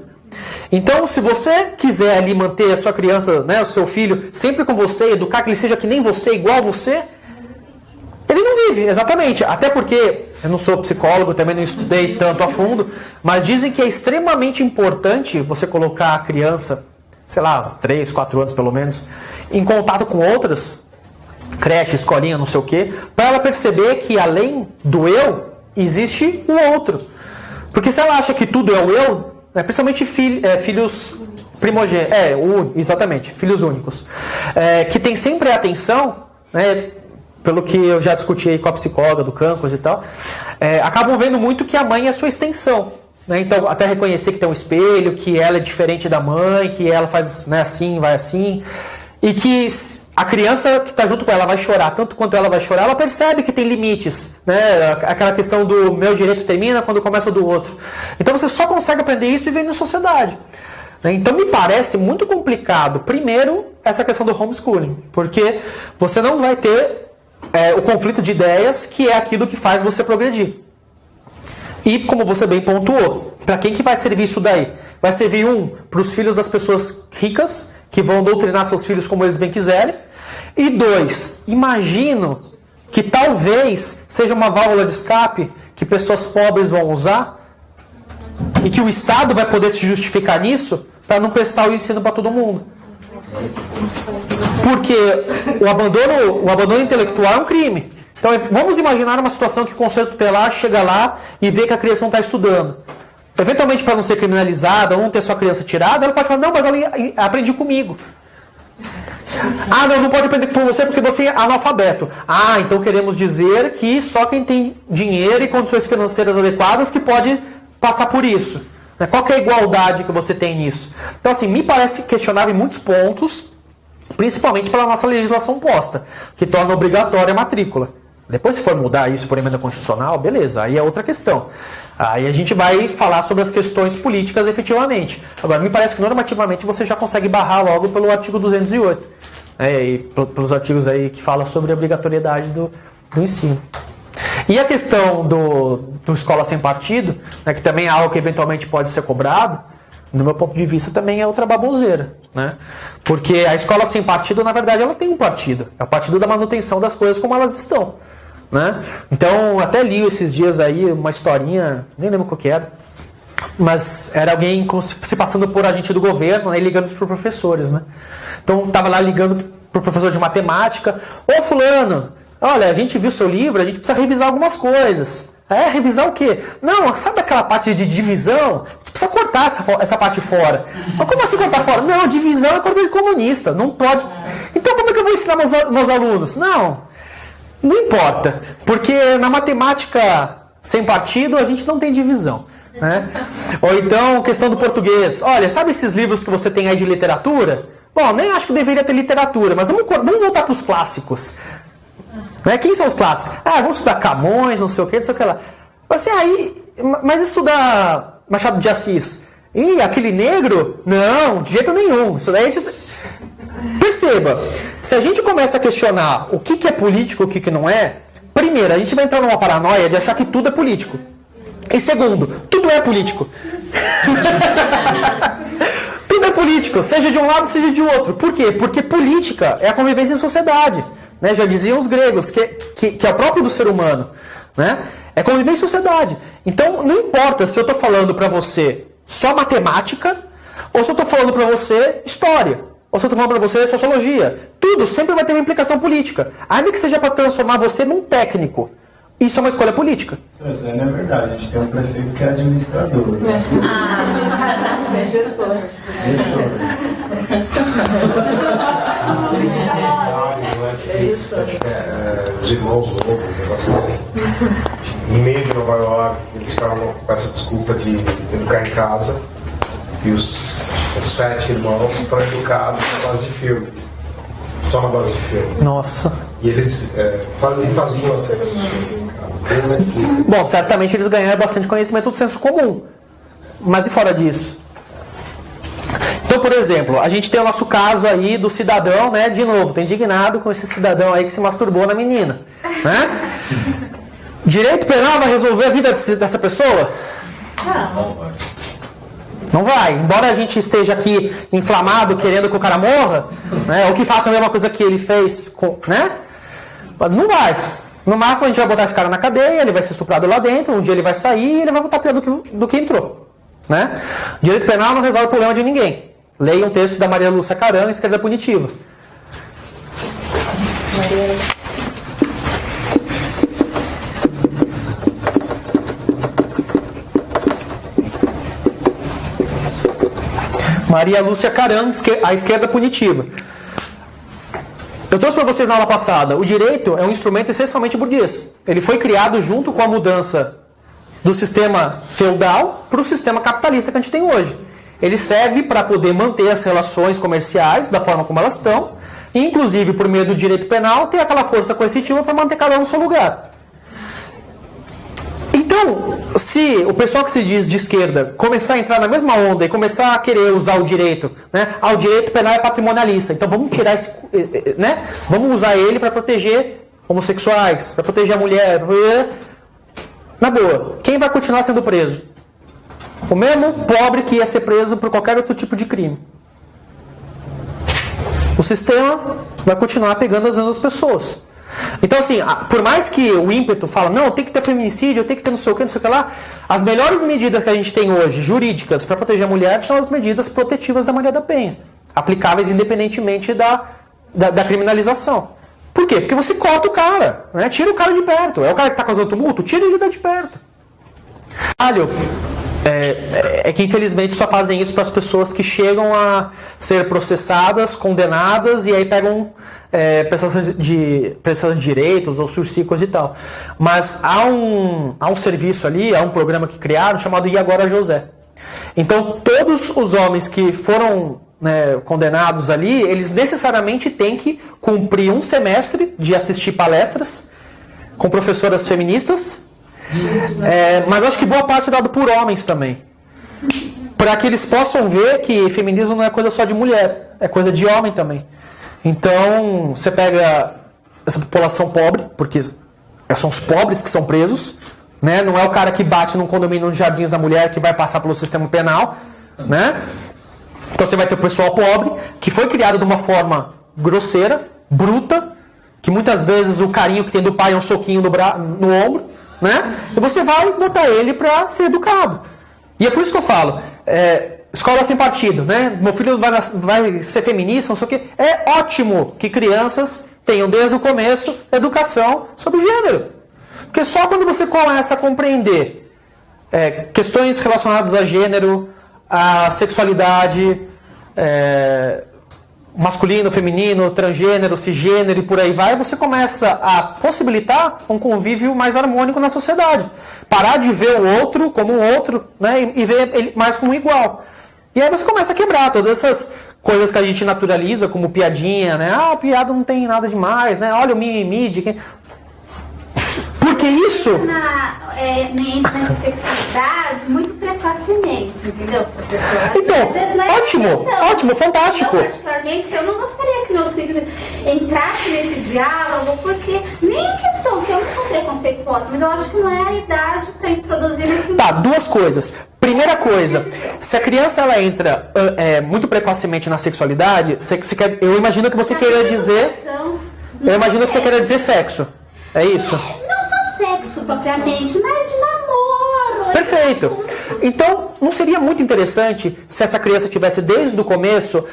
Então, se você quiser ali manter a sua criança, né, o seu filho, sempre com você, educar que ele seja que nem você, igual a você, ele não vive, exatamente. Até porque, eu não sou psicólogo, também não estudei tanto a fundo, mas dizem que é extremamente importante você colocar a criança, sei lá, 3, 4 anos pelo menos, em contato com outras, creche, escolinha, não sei o quê, para ela perceber que além do eu, existe o outro. Porque se ela acha que tudo é o eu, né, principalmente filhos primogênitos, exatamente, filhos únicos, que tem sempre a atenção, né, pelo que eu já discuti aí com a psicóloga do campus e tal, acabam vendo muito que a mãe é sua extensão. Né? Então, até reconhecer que tem um espelho, que ela é diferente da mãe, que ela faz, né, assim, vai assim, e que a criança que está junto com ela vai chorar, tanto quanto ela vai chorar, ela percebe que tem limites. Né? Aquela questão do meu direito termina quando começa o do outro. Então, você só consegue aprender isso vivendo em sociedade. Então, me parece muito complicado, primeiro, essa questão do homeschooling, porque você não vai ter o conflito de ideias, que é aquilo que faz você progredir. E, como você bem pontuou, para quem que vai servir isso daí? Vai servir, para os filhos das pessoas ricas, que vão doutrinar seus filhos como eles bem quiserem. E 2, imagino que talvez seja uma válvula de escape que pessoas pobres vão usar e que o Estado vai poder se justificar nisso para não prestar o ensino para todo mundo. Porque o abandono intelectual é um crime. Então, vamos imaginar uma situação que o Conselho Tutelar chega lá e vê que a criança não está estudando. Eventualmente, para não ser criminalizada ou não ter sua criança tirada, ela pode falar, não, mas ela aprendeu comigo. Ah, não pode aprender com você porque você é analfabeto. Ah, então queremos dizer que só quem tem dinheiro e condições financeiras adequadas que pode passar por isso. Qual que é a igualdade que você tem nisso? Então, assim, me parece questionável em muitos pontos, principalmente pela nossa legislação posta, que torna obrigatória a matrícula. Depois, se for mudar isso por emenda constitucional, beleza, aí é outra questão. Aí a gente vai falar sobre as questões políticas efetivamente. Agora, me parece que normativamente você já consegue barrar logo pelo artigo 208. E pelos artigos aí que falam sobre a obrigatoriedade do ensino. E a questão do escola sem partido, né, que também é algo que eventualmente pode ser cobrado, no meu ponto de vista também é outra baboseira. Né? Porque a escola sem partido, na verdade, ela tem um partido. É o partido da manutenção das coisas como elas estão. Né? Então, até li esses dias aí uma historinha, nem lembro qual que era, mas era alguém se passando por agente do governo, né, ligando para os professores. Né? Então, estava lá ligando para o professor de matemática, ô fulano, olha, a gente viu seu livro, a gente precisa revisar algumas coisas. Revisar o quê? Não, sabe aquela parte de divisão? A gente precisa cortar essa parte fora. Mas como assim cortar fora? Não, divisão é coisa de comunista, não pode. Então como é que eu vou ensinar meus alunos? Não importa, porque na matemática sem partido a gente não tem divisão. Né? Ou então, questão do português. Olha, sabe esses livros que você tem aí de literatura? Bom, nem acho que deveria ter literatura, mas vamos voltar para os clássicos. Né? Quem são os clássicos? Vamos estudar Camões, não sei o que lá. Assim, mas estudar Machado de Assis? Ih, aquele negro? Não, de jeito nenhum. Isso daí Perceba, se a gente começa a questionar o que é político e o que não é, primeiro, a gente vai entrar numa paranoia de achar que tudo é político. E segundo, tudo é político. Tudo é político, seja de um lado, seja de outro. Por quê? Porque política é a convivência em sociedade. Né? Já diziam os gregos, que é o próprio do ser humano. Né? É conviver em sociedade. Então, não importa se eu estou falando para você só matemática, ou se eu estou falando para você história. Ou se eu estou falando para você sociologia. Tudo sempre vai ter uma implicação política. Ainda que seja para transformar você num técnico. Isso é uma escolha política. Isso aí não é verdade. A gente tem um prefeito que é administrador. Né? Gestor. Os irmãos Lobo, um negócio assim. Em meio de Nova York, eles ficavam com essa desculpa de educar em casa. E os 7 irmãos foram educados na base de filmes. Só na base de filmes. Nossa. E eles faziam a cena de filme. Bom, certamente eles ganharam bastante conhecimento do senso comum. Mas e fora disso? Então, por exemplo, a gente tem o nosso caso aí do cidadão, né? De novo, tô indignado com esse cidadão aí que se masturbou na menina. Né? Direito penal vai resolver a vida dessa pessoa? Não vai. Embora a gente esteja aqui inflamado, querendo que o cara morra, né? Ou que faça a mesma coisa que ele fez, né? Mas não vai. No máximo a gente vai botar esse cara na cadeia, ele vai ser estuprado lá dentro, um dia ele vai sair e ele vai voltar pior do que entrou. Né? Direito penal não resolve o problema de ninguém. Leia um texto da Maria Lúcia Caram, Esquerda Punitiva. Maria Lúcia Caram, A Esquerda Punitiva. Eu trouxe para vocês na aula passada, o direito é um instrumento essencialmente burguês. Ele foi criado junto com a mudança do sistema feudal para o sistema capitalista que a gente tem hoje. Ele serve para poder manter as relações comerciais da forma como elas estão, e inclusive por meio do direito penal ter aquela força coercitiva para manter cada um no seu lugar. Então, se o pessoal que se diz de esquerda começar a entrar na mesma onda e começar a querer usar o direito, né? O direito penal é patrimonialista, então vamos tirar esse, né? Vamos usar ele para proteger homossexuais, para proteger a mulher, na boa. Quem vai continuar sendo preso? O mesmo pobre que ia ser preso por qualquer outro tipo de crime. O sistema vai continuar pegando as mesmas pessoas. Então, assim, por mais que o ímpeto fala, não, tem que ter feminicídio, tem que ter não sei o que lá, as melhores medidas que a gente tem hoje, jurídicas, para proteger a mulher, são as medidas protetivas da Maria da Penha, aplicáveis independentemente da criminalização. Por quê? Porque você corta o cara, né? Tira o cara de perto. É o cara que está causando tumulto? Tira ele de perto. É que infelizmente só fazem isso para as pessoas que chegam a ser processadas, condenadas e aí pegam prestação de direitos ou surcículos e tal. Mas há um serviço ali, há um programa que criaram chamado E Agora José. Então todos os homens que foram condenados ali, eles necessariamente têm que cumprir um semestre de assistir palestras com professoras feministas. Mas acho que boa parte é dado por homens também, para que eles possam ver que feminismo não é coisa só de mulher, é coisa de homem também. Então você pega essa população pobre, porque são os pobres que são presos, né? Não é o cara que bate num condomínio de Jardins da Mulher que vai passar pelo sistema penal, né? Então você vai ter o pessoal pobre que foi criado de uma forma grosseira, bruta, que muitas vezes o carinho que tem do pai é um soquinho no ombro, né? E você vai botar ele para ser educado. E é por isso que eu falo, escola sem partido, né? Meu filho vai ser feminista, não sei o quê. É ótimo que crianças tenham desde o começo educação sobre gênero. Porque só quando você começa a compreender questões relacionadas a gênero, a sexualidade, masculino, feminino, transgênero, cisgênero e por aí vai, você começa a possibilitar um convívio mais harmônico na sociedade. Parar de ver o outro como um outro, né, e ver ele mais como um igual. E aí você começa a quebrar todas essas coisas que a gente naturaliza, como piadinha, né? Ah, piada não tem nada demais, né? Olha o mimimi de quem... Porque isso... Entra na sexualidade muito precocemente, entendeu, professor? Então, ótimo, fantástico. Eu, particularmente, eu não gostaria que meus filhos entrassem nesse diálogo, porque nem questão que eu não sou preconceituosa, mas eu acho que não é a idade para introduzir nesse... Tá, duas coisas. Primeira coisa, se a criança ela entra muito precocemente na sexualidade, eu imagino que você queira dizer... Eu imagino que você queira dizer sexo. É isso? Sexo propriamente, mas de namoro. Perfeito. Então, não seria muito interessante se essa criança tivesse desde o começo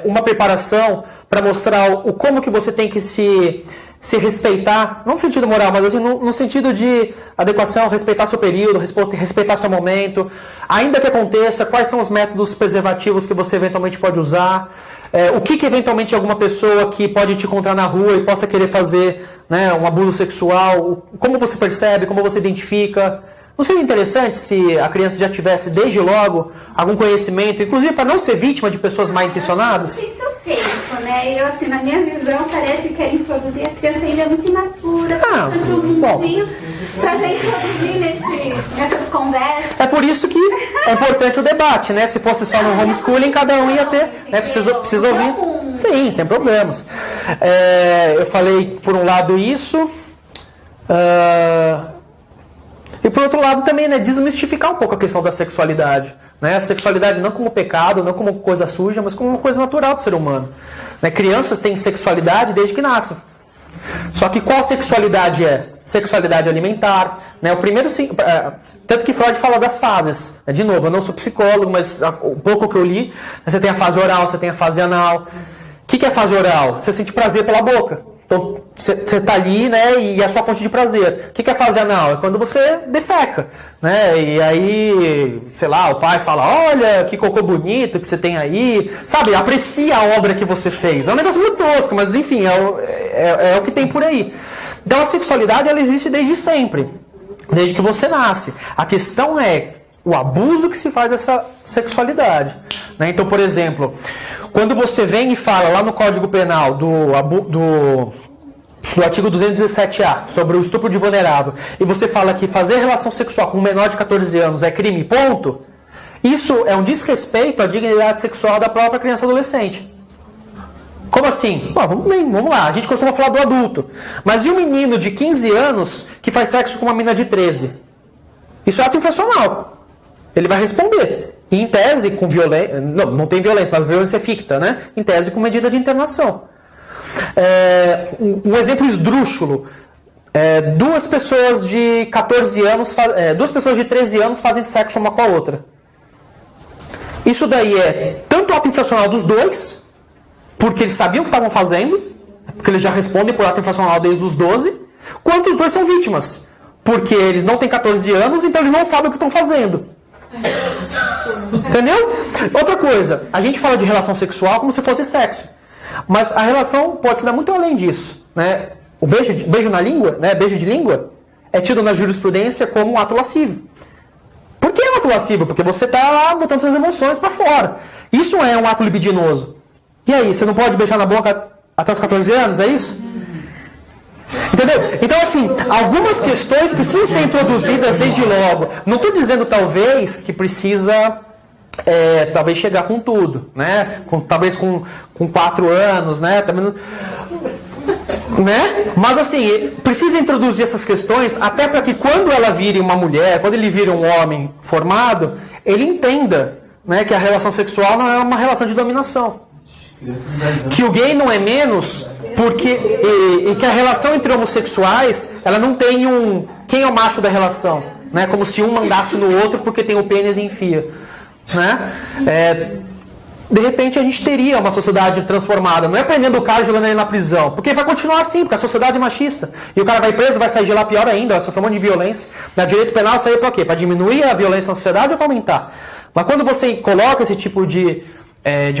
uma preparação para mostrar como que você tem que se respeitar, não no sentido moral, mas assim, no sentido de adequação, respeitar seu período, respeitar seu momento, ainda que aconteça, quais são os métodos preservativos que você eventualmente pode usar, o que eventualmente alguma pessoa que pode te encontrar na rua e possa querer fazer, né, um abuso sexual, como você percebe, como você identifica. Não seria interessante se a criança já tivesse desde logo algum conhecimento, inclusive para não ser vítima de pessoas mal intencionadas? Isso eu penso, né? Eu, assim, na minha visão, parece que quer introduzir a criança ainda muito imatura, para já introduzir nessas conversas. É por isso que é importante o debate, né? Se fosse só no homeschooling, cada um ia ter, né? Precisa ouvir. Sim, sem problemas. Eu falei, por um lado, isso. E por outro lado também, né, desmistificar um pouco a questão da sexualidade. Né? A sexualidade não como pecado, não como coisa suja, mas como uma coisa natural do ser humano. Né? Crianças têm sexualidade desde que nascem. Só que qual sexualidade é? Sexualidade alimentar. Né? O primeiro, tanto que Freud fala das fases. De novo, eu não sou psicólogo, mas o pouco que eu li, você tem a fase oral, você tem a fase anal. O que é a fase oral? Você sente prazer pela boca. Então, você está ali, né, e é a sua fonte de prazer. O que é a fase anal? É quando você defeca. Né? E aí, sei lá, o pai fala, olha, que cocô bonito que você tem aí. Sabe, aprecia a obra que você fez. É um negócio muito tosco, mas enfim, é o que tem por aí. Então, a sexualidade, ela existe desde sempre. Desde que você nasce. A questão é o abuso que se faz dessa sexualidade. Né? Então, por exemplo, quando você vem e fala lá no Código Penal do artigo 217A, sobre o estupro de vulnerável, e você fala que fazer relação sexual com um menor de 14 anos é crime, ponto, isso é um desrespeito à dignidade sexual da própria criança e adolescente. Como assim? Bom, vamos lá, a gente costuma falar do adulto. Mas e um menino de 15 anos que faz sexo com uma menina de 13? Isso é ato infracional. Ele vai responder. E em tese, com violência... Não tem violência, mas violência ficta, né? Em tese, com medida de internação. Um exemplo esdrúxulo. Duas pessoas de 14 anos... duas pessoas de 13 anos fazem sexo uma com a outra. Isso daí é tanto ato infracional dos dois, porque eles sabiam o que estavam fazendo, porque eles já respondem por ato infracional desde os 12, quanto os dois são vítimas. Porque eles não têm 14 anos, então eles não sabem o que estão fazendo. Entendeu? Outra coisa, a gente fala de relação sexual como se fosse sexo. Mas a relação pode se dar muito além disso. Né? O beijo na língua, né? Beijo de língua, é tido na jurisprudência como um ato lascivo. Por que é um ato lascivo? Porque você está lá botando suas emoções para fora. Isso é um ato libidinoso. E aí, você não pode beijar na boca até os 14 anos, é isso? Entendeu? Então, assim, algumas questões precisam ser introduzidas desde logo. Não estou dizendo, talvez, que precisa, talvez, chegar com tudo, né? Talvez com 4 anos, né? Também, né? Mas, assim, precisa introduzir essas questões até para que quando ela vire uma mulher, quando ele vire um homem formado, ele entenda, né, que a relação sexual não é uma relação de dominação. Que o gay não é menos porque e que a relação entre homossexuais, ela não tem quem é o macho da relação, né? Como se um mandasse no outro porque tem o pênis e enfia, né? De repente a gente teria uma sociedade transformada. Não é prendendo o cara e jogando ele na prisão, porque vai continuar assim, porque a sociedade é machista. E o cara vai preso, vai sair de lá pior ainda, vai sofrer um monte de violência. Na direito penal saiu para quê? Para diminuir a violência na sociedade ou para aumentar? Mas quando você coloca esse tipo de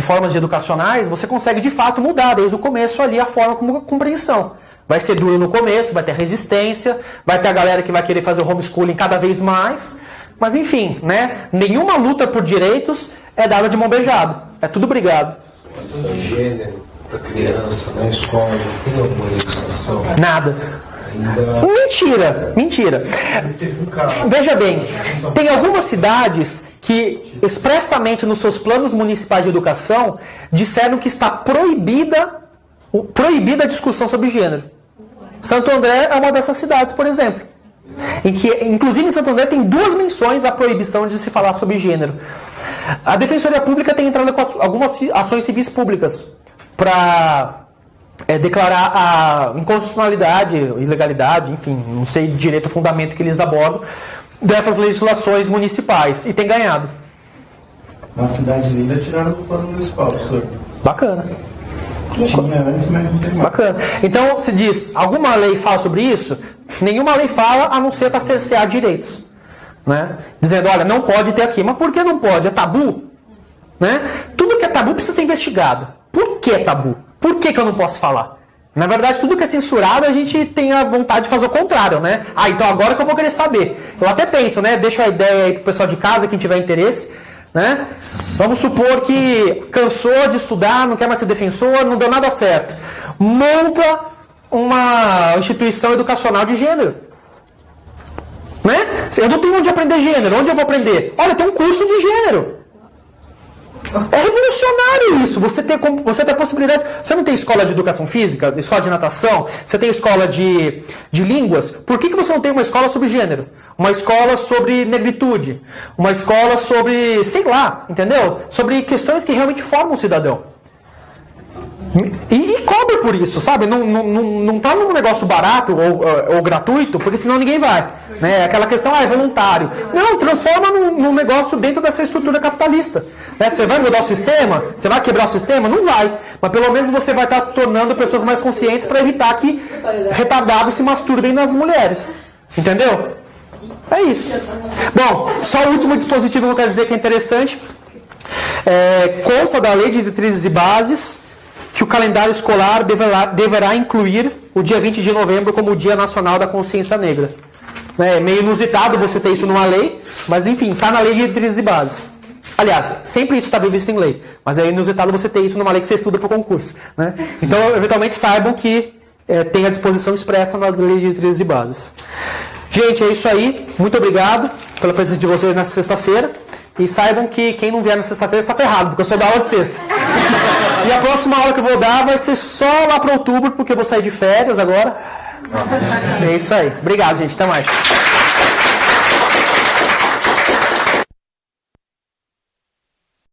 formas educacionais, você consegue de fato mudar desde o começo ali a forma como compreensão. Vai ser duro no começo, vai ter resistência, vai ter a galera que vai querer fazer o homeschooling cada vez mais, mas enfim, né? Nenhuma luta por direitos é dada de mão beijada, é tudo brigado. Gênero para criança na escola, não tem alguma legislação? Nada. Mentira. Veja bem, tem algumas cidades que expressamente nos seus planos municipais de educação disseram que está proibida a discussão sobre gênero. Santo André é uma dessas cidades, por exemplo. Inclusive em Santo André tem 2 menções à proibição de se falar sobre gênero. A Defensoria Pública tem entrado com algumas ações civis públicas para declarar a inconstitucionalidade, ilegalidade, enfim, não sei direito o fundamento que eles abordam, dessas legislações municipais, e tem ganhado. Uma cidade linda tiraram do plano municipal, professor. Bacana. Tinha antes, mas não tem mais. Bacana. Então, se diz, alguma lei fala sobre isso? Nenhuma lei fala, a não ser para cercear direitos. Né? Dizendo, olha, não pode ter aqui. Mas por que não pode? É tabu? Né? Tudo que é tabu precisa ser investigado. Por que é tabu? Por que eu não posso falar? Na verdade, tudo que é censurado, a gente tem a vontade de fazer o contrário, né? Então agora que eu vou querer saber. Eu até penso, né? Deixo a ideia aí pro pessoal de casa, quem tiver interesse, né? Vamos supor que cansou de estudar, não quer mais ser defensor, não deu nada certo. Monta uma instituição educacional de gênero. Né? Eu não tenho onde aprender gênero. Onde eu vou aprender? Olha, tem um curso de gênero. É revolucionário isso. Você tem a possibilidade. Você não tem escola de educação física, escola de natação, você tem escola de línguas. Por que você não tem uma escola sobre gênero? Uma escola sobre negritude? Uma escola sobre, sei lá, entendeu? Sobre questões que realmente formam o cidadão. E cobra por isso, sabe? Não tá num negócio barato ou gratuito, porque senão ninguém vai. Né? Aquela questão, é voluntário. Não, transforma num negócio dentro dessa estrutura capitalista. Né? Você vai mudar o sistema? Você vai quebrar o sistema? Não vai. Mas pelo menos você vai estar tornando pessoas mais conscientes para evitar que retardados se masturbem nas mulheres. Entendeu? É isso. Bom, só o último dispositivo que eu quero dizer que é interessante. Consta da Lei de Diretrizes e Bases que o calendário escolar deverá incluir o dia 20 de novembro como o Dia Nacional da Consciência Negra. É meio inusitado você ter isso numa lei, mas enfim, está na Lei de Diretrizes e Bases. Aliás, sempre isso está previsto em lei, mas é inusitado você ter isso numa lei que você estuda para o concurso. Né? Então, eventualmente, saibam que tem a disposição expressa na Lei de Diretrizes e Bases. Gente, é isso aí. Muito obrigado pela presença de vocês nessa sexta-feira. E saibam que quem não vier na sexta-feira está ferrado, porque eu só dou aula de sexta. E a próxima aula que eu vou dar vai ser só lá para outubro, porque eu vou sair de férias agora. É isso aí. Obrigado, gente. Até mais.